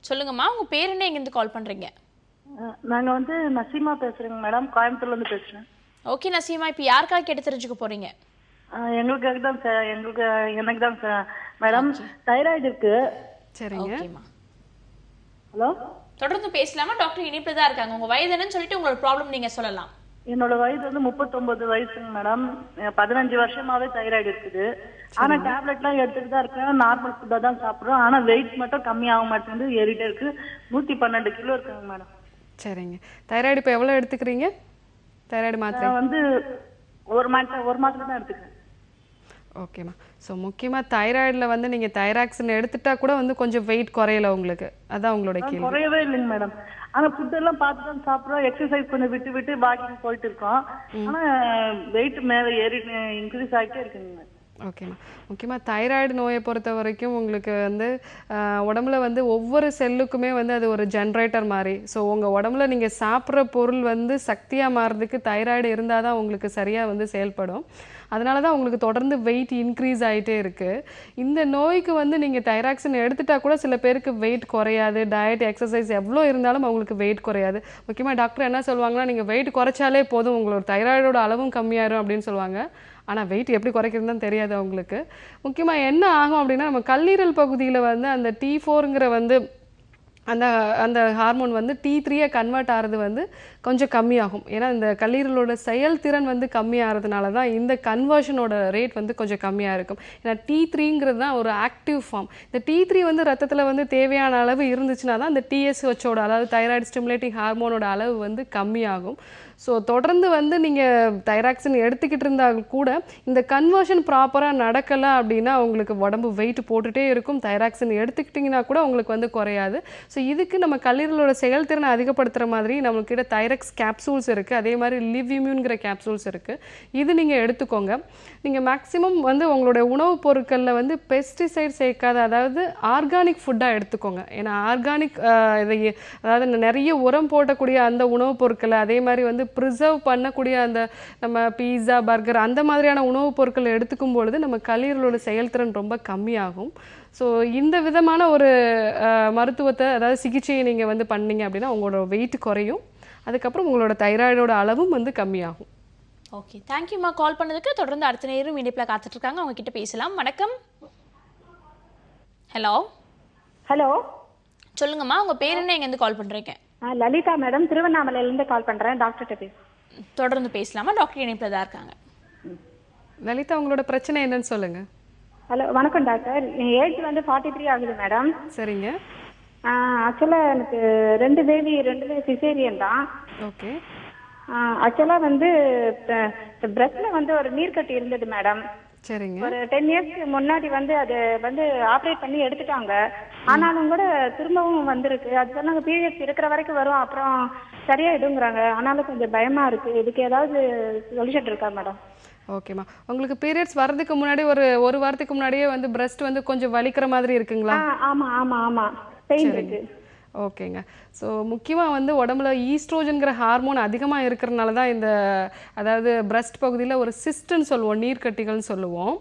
சொல்லுங்கம்மா, உங்க பேர் என்ன, எங்கேருந்து கால் பண்றீங்க? நாங்க வந்து நசீமா பேசுறேங்க மேடம், கோயம்புத்தூர்ல இருந்து பேசுறேன். ஓகே நசீமா, இப்போ யாருக்காக கேட்டு தெரிஞ்சுக்க போறீங்க? எங்களுக்காக தான் சார். எனக்கு தான் சார் மேடம் தைராய்டு இருக்கு. சரிங்க. ஹலோ, தொடர்ந்து பேசலாமா? டாக்டர் இனிப்பில் தான் இருக்காங்க. உங்க வயது என்னன்னு சொல்லிட்டு உங்களோட ப்ராப்ளம் நீங்க சொல்லலாம். என்னோட வயது வந்து 39 வயசுங்க மேடம். 15 வருஷமாவே தைராய்டு இருக்குது. ஆனா டேப்லெட்லாம் எடுத்துட்டு தான் இருக்கேன். நார்மல் ஃபுட்டா தான் சாப்பிடுறோம். ஆனா வெயிட் மட்டும் கம்மி ஆக மாட்டேங்குது, ஏறிட்டே இருக்கு. 112 கிலோ இருக்குங்க மேடம். சரிங்க. தைராய்டு இப்போ எவ்வளோ எடுத்துக்கிறீங்க? தைராய்டு மாத்திரை வந்து ஒரு மாத்திரை தான் எடுத்துக்கிறேன். ஓகேம்மா. ஸோ முக்கியமாக தைராய்டில் வந்து நீங்கள் தைராக்சின் எடுத்துட்டா கூட வந்து கொஞ்சம் வெயிட் குறையல உங்களுக்கு, அதான் உங்களோட கேள்வி. குறையவே இல்லைங்க மேடம். ஆனா ஃபுட் எல்லாம் பார்த்து தான் சாப்பிட்றோம். எக்ஸசைஸ் கொஞ்சம் விட்டு வாக்கிங் போயிட்டு இருக்கோம். ஆனா வெயிட் மேல ஏறி இன்க்ரீஸ் ஆகிட்டே இருக்குங்க. ஓகேம்மா. முக்கியமாக தைராய்டு நோயை பொறுத்த வரைக்கும் உங்களுக்கு வந்து உடம்புல வந்து ஒவ்வொரு செல்லுக்குமே வந்து அது ஒரு ஜென்ரேட்டர் மாதிரி. ஸோ உங்கள் உடம்புல நீங்கள் சாப்பிட்ற பொருள் வந்து சக்தியாக மாறுறதுக்கு தைராய்டு இருந்தால் தான் உங்களுக்கு சரியாக வந்து செயல்படும். அதனால தான் உங்களுக்கு தொடர்ந்து வெயிட் இன்க்ரீஸ் ஆகிட்டே இருக்குது. இந்த நோய்க்கு வந்து நீங்கள் தைராக்சின் எடுத்துட்டா கூட சில பேருக்கு வெயிட் குறையாது. டயட் எக்ஸசைஸ் எவ்வளோ இருந்தாலும் அவங்களுக்கு வெயிட் குறையாது. முக்கியமாக டாக்டர் என்ன சொல்லுவாங்கன்னா, நீங்கள் வெயிட் குறைச்சாலே போதும், உங்களோட தைராய்டோட அளவும் கம்மியாயிரும் அப்படின்னு சொல்லுவாங்க. ஆனால் வெயிட் எப்படி குறைக்கிறதுன்னு தெரியாது அவங்களுக்கு. முக்கியமாக என்ன ஆகும் அப்படின்னா, நம்ம கல்லீரல் பகுதியில் வந்து அந்த T4ங்கிற வந்து அந்த அந்த ஹார்மோன் வந்து T3 கன்வெர்ட் ஆகிறது வந்து கொஞ்சம் கம்மியாகும். ஏன்னா இந்த கல்லீரலோட செயல்திறன் வந்து கம்மியாகிறதுனால தான் இந்த கன்வர்ஷனோட ரேட் வந்து கொஞ்சம் கம்மியாக இருக்கும். ஏன்னா T3ங்கிறது தான் ஒரு ஆக்டிவ் ஃபார்ம். இந்த T3 வந்து ரத்தத்தில் வந்து தேவையான அளவு இருந்துச்சுன்னா தான் இந்த TSHோட, அதாவது தைராய்டு ஸ்டிமுலேட்டிங் ஹார்மோனோட அளவு வந்து கம்மியாகும். ஸோ தொடர்ந்து வந்து நீங்கள் தைராக்சின் எடுத்துக்கிட்டு இருந்தால் கூட இந்த கன்வர்ஷன் ப்ராப்பராக நடக்கலை அப்படின்னா உங்களுக்கு உடம்பு வெயிட் போட்டுகிட்டே இருக்கும். தைராக்சின் எடுத்துக்கிட்டிங்கன்னா கூட உங்களுக்கு வந்து குறையாது. ஸோ இதுக்கு நம்ம கல்லீரலோட செயல்திறனை அதிகப்படுத்துகிற மாதிரி நம்மக்கிட்ட தைரக்ஸ் கேப்சூல்ஸ் இருக்குது. அதே மாதிரி லிவ் இம்யூன்கிற கேப்சூல்ஸ் இருக்குது. இது நீங்கள் எடுத்துக்கோங்க. நீங்கள் மேக்ஸிமம் வந்து உங்களுடைய உணவுப் பொருட்களில் வந்து பெஸ்டிசைட் சேர்க்காத, அதாவது ஆர்கானிக் ஃபுட்டாக எடுத்துக்கோங்க. ஏன்னா ஆர்கானிக் அதாவது நிறைய உரம் போட்டக்கூடிய அந்த உணவுப் பொருட்களை, அதே மாதிரி வந்து ப்ரிசர்வ் பண்ணக்கூடிய அந்த நம்ம பீஸா, பர்கர் அந்த மாதிரியான உணவுப் பொருட்கள் எடுத்துக்கும் பொழுது நம்ம கல்லீரலோட செயல்திறன் ரொம்ப கம்மியாகும். ஸோ இந்த விதமான ஒரு மருத்துவத்தை, அதாவது சிகிச்சையை நீங்கள் வந்து பண்ணீங்க அப்படின்னா உங்களோட வெயிட் குறையும். அதுக்கப்புறம் உங்களோட தைராய்டோட அளவும் வந்து கம்மியாகும். ஓகே, தேங்க்யூம்மா கால் பண்ணதுக்கு. தொடர்ந்து அடுத்த நேரம் இணைப்பில் காத்துட்டு இருக்காங்க, அவங்க கிட்ட பேசலாம். வணக்கம். ஹலோ ஹலோ, சொல்லுங்கம்மா, உங்க பேர் என்ன, எங்கேருந்து கால் பண்றீங்க? லலிதா மேடம், திருவண்ணாமலையிலேருந்து கால் பண்றேன். டாக்டர்கிட்ட பேச தொடர்ந்து பேசலாமா? டாக்டர் இணைப்பில் தான் இருக்காங்க. லலிதா, உங்களோட பிரச்சனை என்னன்னு சொல்லுங்க. ஹலோ, வணக்கம் டாக்டர். என் ஏஜ் வந்து 43 ஆகுது மேடம். சரிங்க. ஆக்சுவலாக எனக்கு 2 பேபி, 2 சிசேரியன் தான். ஓகே. ஆக்சுவலாக வந்து பிரஸ்ட்ல வந்து ஒரு நீர்க்கட்டி இருந்தது மேடம். சரிங்க. ஒரு 10 இயர்ஸ்க்கு முன்னாடி வந்து அது வந்து ஆப்ரேட் பண்ணி எடுத்துட்டாங்க. ஆனாலும் கூட திரும்பவும் வந்திருக்கு. அது சொன்னாங்க பீரியட்ஸ் இருக்கிற வரைக்கும் வரும், அப்புறம் சரியாயிடுங்கிறாங்க. ஆனாலும் கொஞ்சம் பயமா இருக்கு. இதுக்கு ஏதாவது சொல்யூஷன் இருக்கா மேடம்? ஓகேம்மா, உங்களுக்கு பீரியட்ஸ் வர்றதுக்கு முன்னாடி ஒரு வாரத்துக்கு முன்னாடியே வந்து பிரஸ்ட் வந்து கொஞ்சம் வலிக்கிற மாதிரி இருக்குங்களா? ஆமா ஆமா ஆமா, பெயின் இருக்கு. ஓகேங்க. ஸோ முக்கியமாக வந்து உடம்புல ஈஸ்ட்ரோஜன்கிற ஹார்மோன் அதிகமாக இருக்கிறனால தான் இந்த, அதாவது பிரஸ்ட் பகுதியில் ஒரு சிஸ்ட்ன்னு சொல்லுவோம், நீர்க்கட்டிகள்னு சொல்லுவோம்.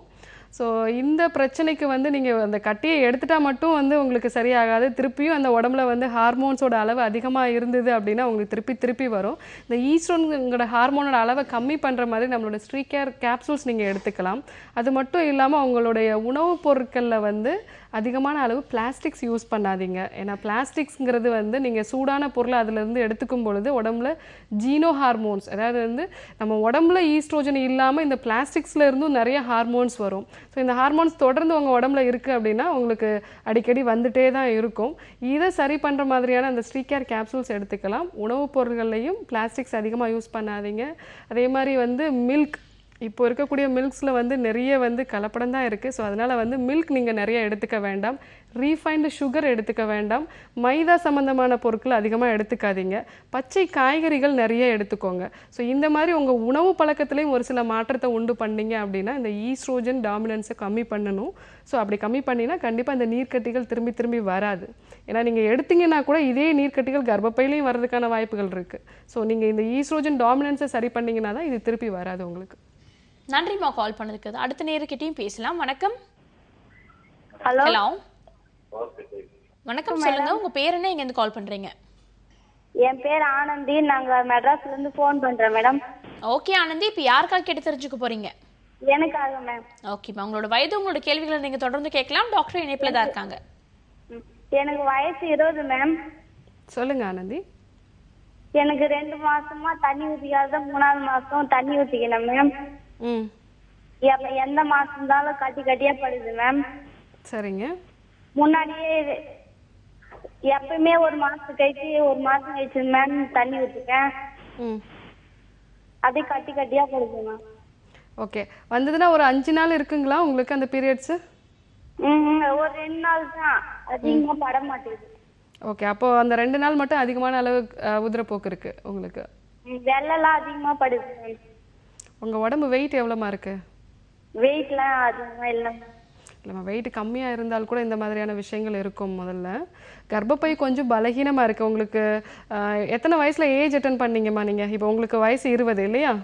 ஸோ இந்த பிரச்சனைக்கு வந்து நீங்கள் அந்த கட்டியை எடுத்துட்டா மட்டும் வந்து உங்களுக்கு சரியாகாது. திருப்பியும் அந்த உடம்புல வந்து ஹார்மோன்ஸோட அளவு அதிகமாக இருந்தது அப்படின்னா உங்களுக்கு திருப்பி வரும். இந்த ஈஸ்ட்ரோன்கிற ஹார்மோனோட அளவை கம்மி பண்ணுற மாதிரி நம்மளோட ஸ்ட்ரீகேர் கேப்சூல்ஸ் நீங்கள் எடுத்துக்கலாம். அது மட்டும் இல்லாமல் உங்களுடைய உணவுப் பொருட்களில் வந்து அதிகமான அளவு பிளாஸ்டிக்ஸ் யூஸ் பண்ணாதீங்க. ஏன்னா பிளாஸ்டிக்ஸ்ங்கிறது வந்து நீங்கள் சூடான பொருளை அதிலிருந்து எடுத்துக்கும் பொழுது உடம்புல ஜீனோ ஹார்மோன்ஸ், அதாவது வந்து நம்ம உடம்புல ஈஸ்ட்ரோஜன் இல்லாமல் இந்த பிளாஸ்டிக்ஸில் இருந்தும் நிறைய ஹார்மோன்ஸ் வரும். ஸோ இந்த ஹார்மோன்ஸ் தொடர்ந்து உங்கள் உடம்புல இருக்குது அப்படின்னா உங்களுக்கு அடிக்கடி வந்துட்டே தான் இருக்கும். இதை சரி பண்ணுற மாதிரியான அந்த ஸ்ட்ரீகேர் கேப்சூல்ஸ் எடுத்துக்கலாம். உணவுப் பொருட்கள்லையும் பிளாஸ்டிக்ஸ் அதிகமாக யூஸ் பண்ணாதீங்க. அதே மாதிரி வந்து மில்க், இப்போ இருக்கக்கூடிய மில்க்ஸில் வந்து நிறைய வந்து கலப்படம் தான் இருக்குது. ஸோ அதனால் வந்து மில்க் நீங்கள் நிறைய எடுத்துக்க வேண்டாம். ரீஃபைண்டு சுகர் எடுத்துக்க வேண்டாம். மைதா சம்மந்தமான பொருட்கள் அதிகமாக எடுத்துக்காதீங்க. பச்சை காய்கறிகள் நிறைய எடுத்துக்கோங்க. ஸோ இந்த மாதிரி உங்கள் உணவு பழக்கத்துலேயும் ஒரு சில மாற்றத்தை உண்டு பண்ணீங்க அப்படின்னா இந்த ஈஸ்ட்ரோஜன் டாமினன்ஸை கம்மி பண்ணணும். ஸோ அப்படி கம்மி பண்ணினா கண்டிப்பாக இந்த நீர்க்கட்டிகள் திரும்பி வராது. ஏன்னா நீங்கள் எடுத்தீங்கன்னா கூட இதே நீர்க்கட்டிகள் கர்ப்பப்பையிலையும் வர்றதுக்கான வாய்ப்புகள் இருக்குது. ஸோ நீங்கள் இந்த ஈஸ்ட்ரோஜன் டாமினன்ஸை சரி பண்ணிங்கன்னா தான் இது திருப்பி வராது உங்களுக்கு. நன்றிம்மா கால் பண்ணதுக்கு. அடுத்த நேரக்கிட்டையும் பேசலாம். வணக்கம். ஹலோ. ஹலோ, வணக்கம். சொல்லுங்க, உங்க பேர் என்ன, எங்க இருந்து கால் பண்றீங்க? என் பேர் ஆனந்தி. நாங்க மெட்ராஸ்ல இருந்து போன் பண்றோம் மேடம். ஓகே ஆனந்தி, இப்போ யாருக்காக கேட்டு தெரிஞ்சுக்க போறீங்க? எனக்காக மேம். ஓகேம்மா, உங்களோட வயது, உங்களோட கேள்விகளை நீங்க தொடர்ந்து கேட்கலாம். டாக்டர் இணைப்புல தான் இருக்காங்க. எனக்கு வயசு 20 மேம். சொல்லுங்க ஆனந்தி. எனக்கு 2 மாசமா தண்ணி ஊத்திக்காத, 3ஆவது மாசம் தண்ணி ஊத்திக்கணும் மேம். எந்த மாசம் இருந்தாலும் கட்டியா படுது மேம். சரிங்க. முன்னாடியே எப்பவுமே ஒரு மாசம் கழிச்சு மேம் தண்ணி ஊத்திக்கேன். அதே கட்டியா படுது மேம். ஓகே, வந்ததுன்னா ஒரு 5 நாள் இருக்குங்களா உங்களுக்கு அந்த பீரியட்ஸ்? ஒரு 2 நாள் தான், அதிகமா பட மாட்டேங்குது. ஓகே, அப்போ அந்த 2 நாள் மட்டும் அதிகமான அளவு உதிரப்போக்கு இருக்கு உங்களுக்கு. வெள்ளெல்லாம் அதிகமா படுது. உங்க உடம்பு வெயிட் எவ்வளோமா இருக்கு? வெயிட்லாம் அதிகமா இல்லை. இல்லைம்மா, வெயிட் கம்மியாக இருந்தால் கூட இந்த மாதிரியான விஷயங்கள் இருக்கும். முதல்ல கர்ப்பப்பை கொஞ்சம் பலகீனமாக இருக்குது உங்களுக்கு. எத்தனை வயசில் ஏஜ் அட்டன் பண்ணீங்கம்மா நீங்கள்? இப்போ உங்களுக்கு வயசு 20 இல்லையா?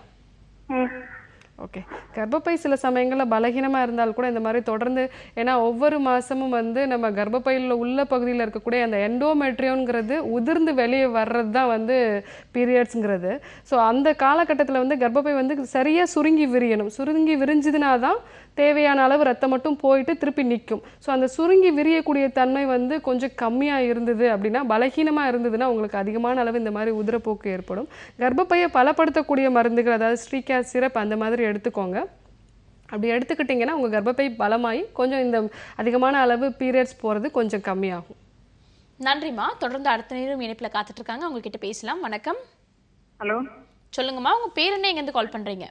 ஓகே. கர்ப்பப்பை சில சமயங்களில் பலகீனமாக இருந்தால் கூட இந்த மாதிரி தொடர்ந்து, ஏன்னா ஒவ்வொரு மாதமும் வந்து நம்ம கர்ப்பப்பையில் உள்ள பகுதியில் இருக்கக்கூடிய அந்த எண்டோமெட்ரியோங்கிறது உதிர்ந்து வெளியே வர்றது தான் வந்து பீரியட்ஸுங்கிறது. ஸோ அந்த காலகட்டத்தில் வந்து கர்ப்பப்பை வந்து சரியாக சுருங்கி விரியணும். சுருங்கி விரிஞ்சதுனா தான் தேவையான அளவு ரத்தம் மட்டும் போயிட்டு திருப்பி நிற்கும். ஸோ அந்த சுருங்கி விரியக்கூடிய தன்மை வந்து கொஞ்சம் கம்மியாக இருந்தது அப்படின்னா, பலகீனமாக இருந்ததுன்னா உங்களுக்கு அதிகமான அளவு இந்த மாதிரி உதிரப்போக்கு ஏற்படும். கர்ப்பப்பையை பலப்படுத்தக்கூடிய மருந்துகள், அதாவது ஸ்ட்ரீகா சிரப் அந்த மாதிரி எடுத்துக்கோங்க. அப்படி எடுத்துக்கிட்டிங்கன்னா உங்கள் கர்ப்பப்பை பலமாகி கொஞ்சம் இந்த அதிகமான அளவு பீரியட்ஸ் போகிறது கொஞ்சம் கம்மியாகும். நன்றிம்மா. தொடர்ந்து அடுத்த நேரம் இணைப்பில் காத்துட்டு இருக்காங்க, அவங்க கிட்ட பேசலாம். வணக்கம். ஹலோ, சொல்லுங்கம்மா, உங்க பேர் என்ன, எங்கேருந்து கால் பண்றீங்க?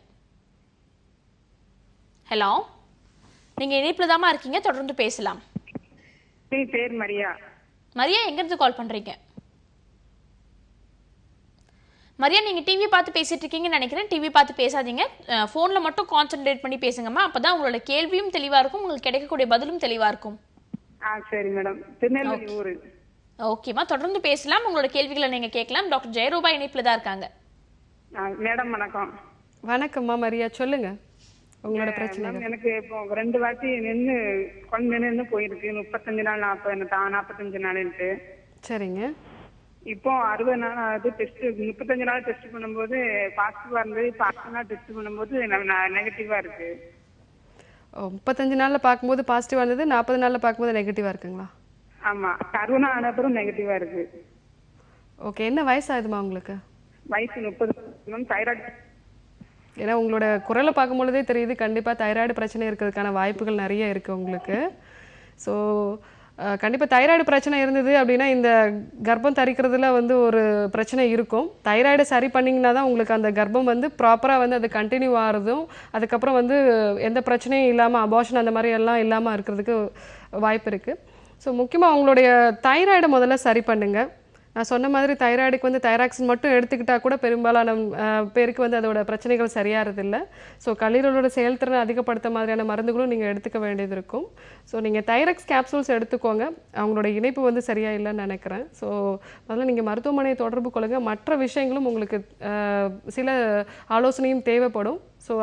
ஹலோ, நீங்க இணைப்பில் தாம்மா இருக்கீங்க, தொடர்ந்து பேசலாம். பேர் மரியா. மரியா, எங்கேருந்து கால் பண்றீங்க? மரியா, நீங்க டிவி பார்த்து பேசிட்டு இருக்கீங்கன்னு நினைக்கிறேன். டிவி பார்த்து பேசாதீங்க, போன்ல மட்டும் கான்சென்ட்ரேட் பண்ணி பேசுங்கம்மா. அப்பதான் உங்களோட கேள்வியும் தெளிவா இருக்கும், உங்களுக்கு கிடைக்கக்கூடிய பதிலும் தெளிவா இருக்கும். சரி மேடம். திருநெல்வேலி ஊரு. ஓகேம்மா, தொடர்ந்து பேசலாம். உங்களோட கேள்விகளை நீங்க கேட்கலாம். டாக்டர் ஜெயரூபா இணைப்புல தான் இருக்காங்க. மேடம் வணக்கம். வணக்கம்மா மரியா, சொல்லுங்க உங்களோட பிரச்சனை. எனக்கு இப்போ 2 வாட்டி நின்று குழந்தை நின்று போயிருக்கு. 35 நாள் 45 நாளுன்ட்டு. சரிங்க. இப்போ 60 நாள் ஆகுது. டெஸ்ட் 35 நாள் டெஸ்ட் பண்ணும்போது பாசிட்டிவா இருந்தது. இப்போ 60 நாள் டெஸ்ட் பண்ணும்போது நெகட்டிவா இருக்கு. 35 நாளில் பார்க்கும்போது பாசிட்டிவாக இருந்தது, 40 நாளில் பார்க்கும்போது நெகட்டிவாக இருக்குங்களா? ஆமா, 60 நாள் ஆன அப்புறம் நெகட்டிவா இருக்கு. ஓகே. என்ன வயசாகுதுமா உங்களுக்கு? வயசு 30. தைராய்டு. ஏன்னா உங்களோட குரலை பார்க்கும்பொழுதே தெரியுது, கண்டிப்பாக தைராய்டு பிரச்சனை இருக்கிறதுக்கான வாய்ப்புகள் நிறைய இருக்குது உங்களுக்கு. ஸோ கண்டிப்பாக தைராய்டு பிரச்சனை இருந்தது அப்படின்னா இந்த கர்ப்பம் தரிக்கிறதுல வந்து ஒரு பிரச்சனை இருக்கும். தைராய்டை சரி பண்ணிங்கன்னா தான் உங்களுக்கு அந்த கர்ப்பம் வந்து ப்ராப்பராக வந்து அது கண்டினியூ ஆகிறதும், அதுக்கப்புறம் வந்து எந்த பிரச்சனையும் இல்லாமல் அபார்ஷன் அந்த மாதிரி எல்லாம் இல்லாமல் இருக்கிறதுக்கு வாய்ப்பு இருக்குது. ஸோ முக்கியமாக உங்களுடைய தைராய்டை முதல்ல சரி பண்ணுங்கள். நான் சொன்ன மாதிரி தைராய்டுக்கு வந்து தைராக்சின் மட்டும் எடுத்துக்கிட்டால் கூட பெரும்பாலான பேருக்கு வந்து அதோட பிரச்சனைகள் சரியாகிறதில்லை. ஸோ கல்லீரலோட செயல்திறனை அதிகப்படுத்த மாதிரியான மருந்துகளும் நீங்கள் எடுத்துக்க வேண்டியது இருக்கும். ஸோ நீங்கள் தைராக்ஸ் கேப்சூல்ஸ் எடுத்துக்கோங்க. அவங்களோட இணைப்பு வந்து சரியாக இல்லைன்னு நினைக்கிறேன். ஸோ முதல்ல நீங்கள் மருத்துவமனையை தொடர்பு கொள்ளுங்க. மற்ற விஷயங்களும் உங்களுக்கு சில ஆலோசனையும் தேவைப்படும். ஸோ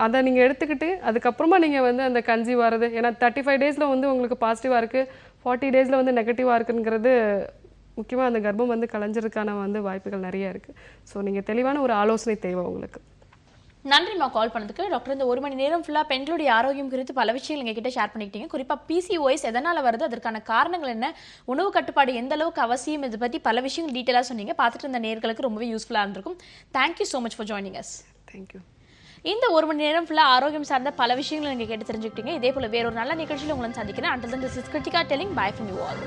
அதை நீங்கள் எடுத்துக்கிட்டு அதுக்கப்புறமா நீங்கள் வந்து அந்த கன்சீவ் ஆகிறது, ஏன்னா 35 டேஸில் வந்து உங்களுக்கு பாசிட்டிவாக இருக்குது, 40 டேஸில் வந்து நெகட்டிவாக இருக்குங்கிறது முக்கியமாக அந்த கர்ப்பம் வந்து கலைஞ்சதுக்கான வந்து வாய்ப்புகள் நிறைய இருக்குது. ஸோ நீங்கள் தெளிவான ஒரு ஆலோசனை தேவை உங்களுக்கு. நன்றிம்மா கால் பண்ணதுக்கு. டாக்டர், இந்த 1 மணி நேரம் ஃபுல்லாக பெண்களுடைய ஆரோக்கியம் குறித்து பல விஷயங்கள் எங்ககிட்ட ஷேர் பண்ணிக்கிட்டீங்க. குறிப்பாக PCOS எதனால் வருது, அதற்கான காரணங்கள் என்ன, உணவு கட்டுப்பாடு எந்த அளவுக்கு அவசியம், இதை பற்றி பல விஷயங்கள் டீட்டெயிலாக சொன்னீங்க. பார்த்துட்டு இருந்த நேர்களுக்கு ரொம்பவே யூஸ்ஃபுல்லாக இருந்திருக்கும். Thank you so much for joining us. Thank you. இந்த 1 மணி நேரம் ஃபுல்லாக ஆரோக்கியம் சார்ந்த பல விஷயங்கள் நீங்கள் கேட்டு தெரிஞ்சுக்கிட்டீங்க. இதே போல் வேறொரு நல்ல நிகழ்ச்சியில் உங்களை சந்திக்கிறேன். Until then, this is Kritika telling bye from you all.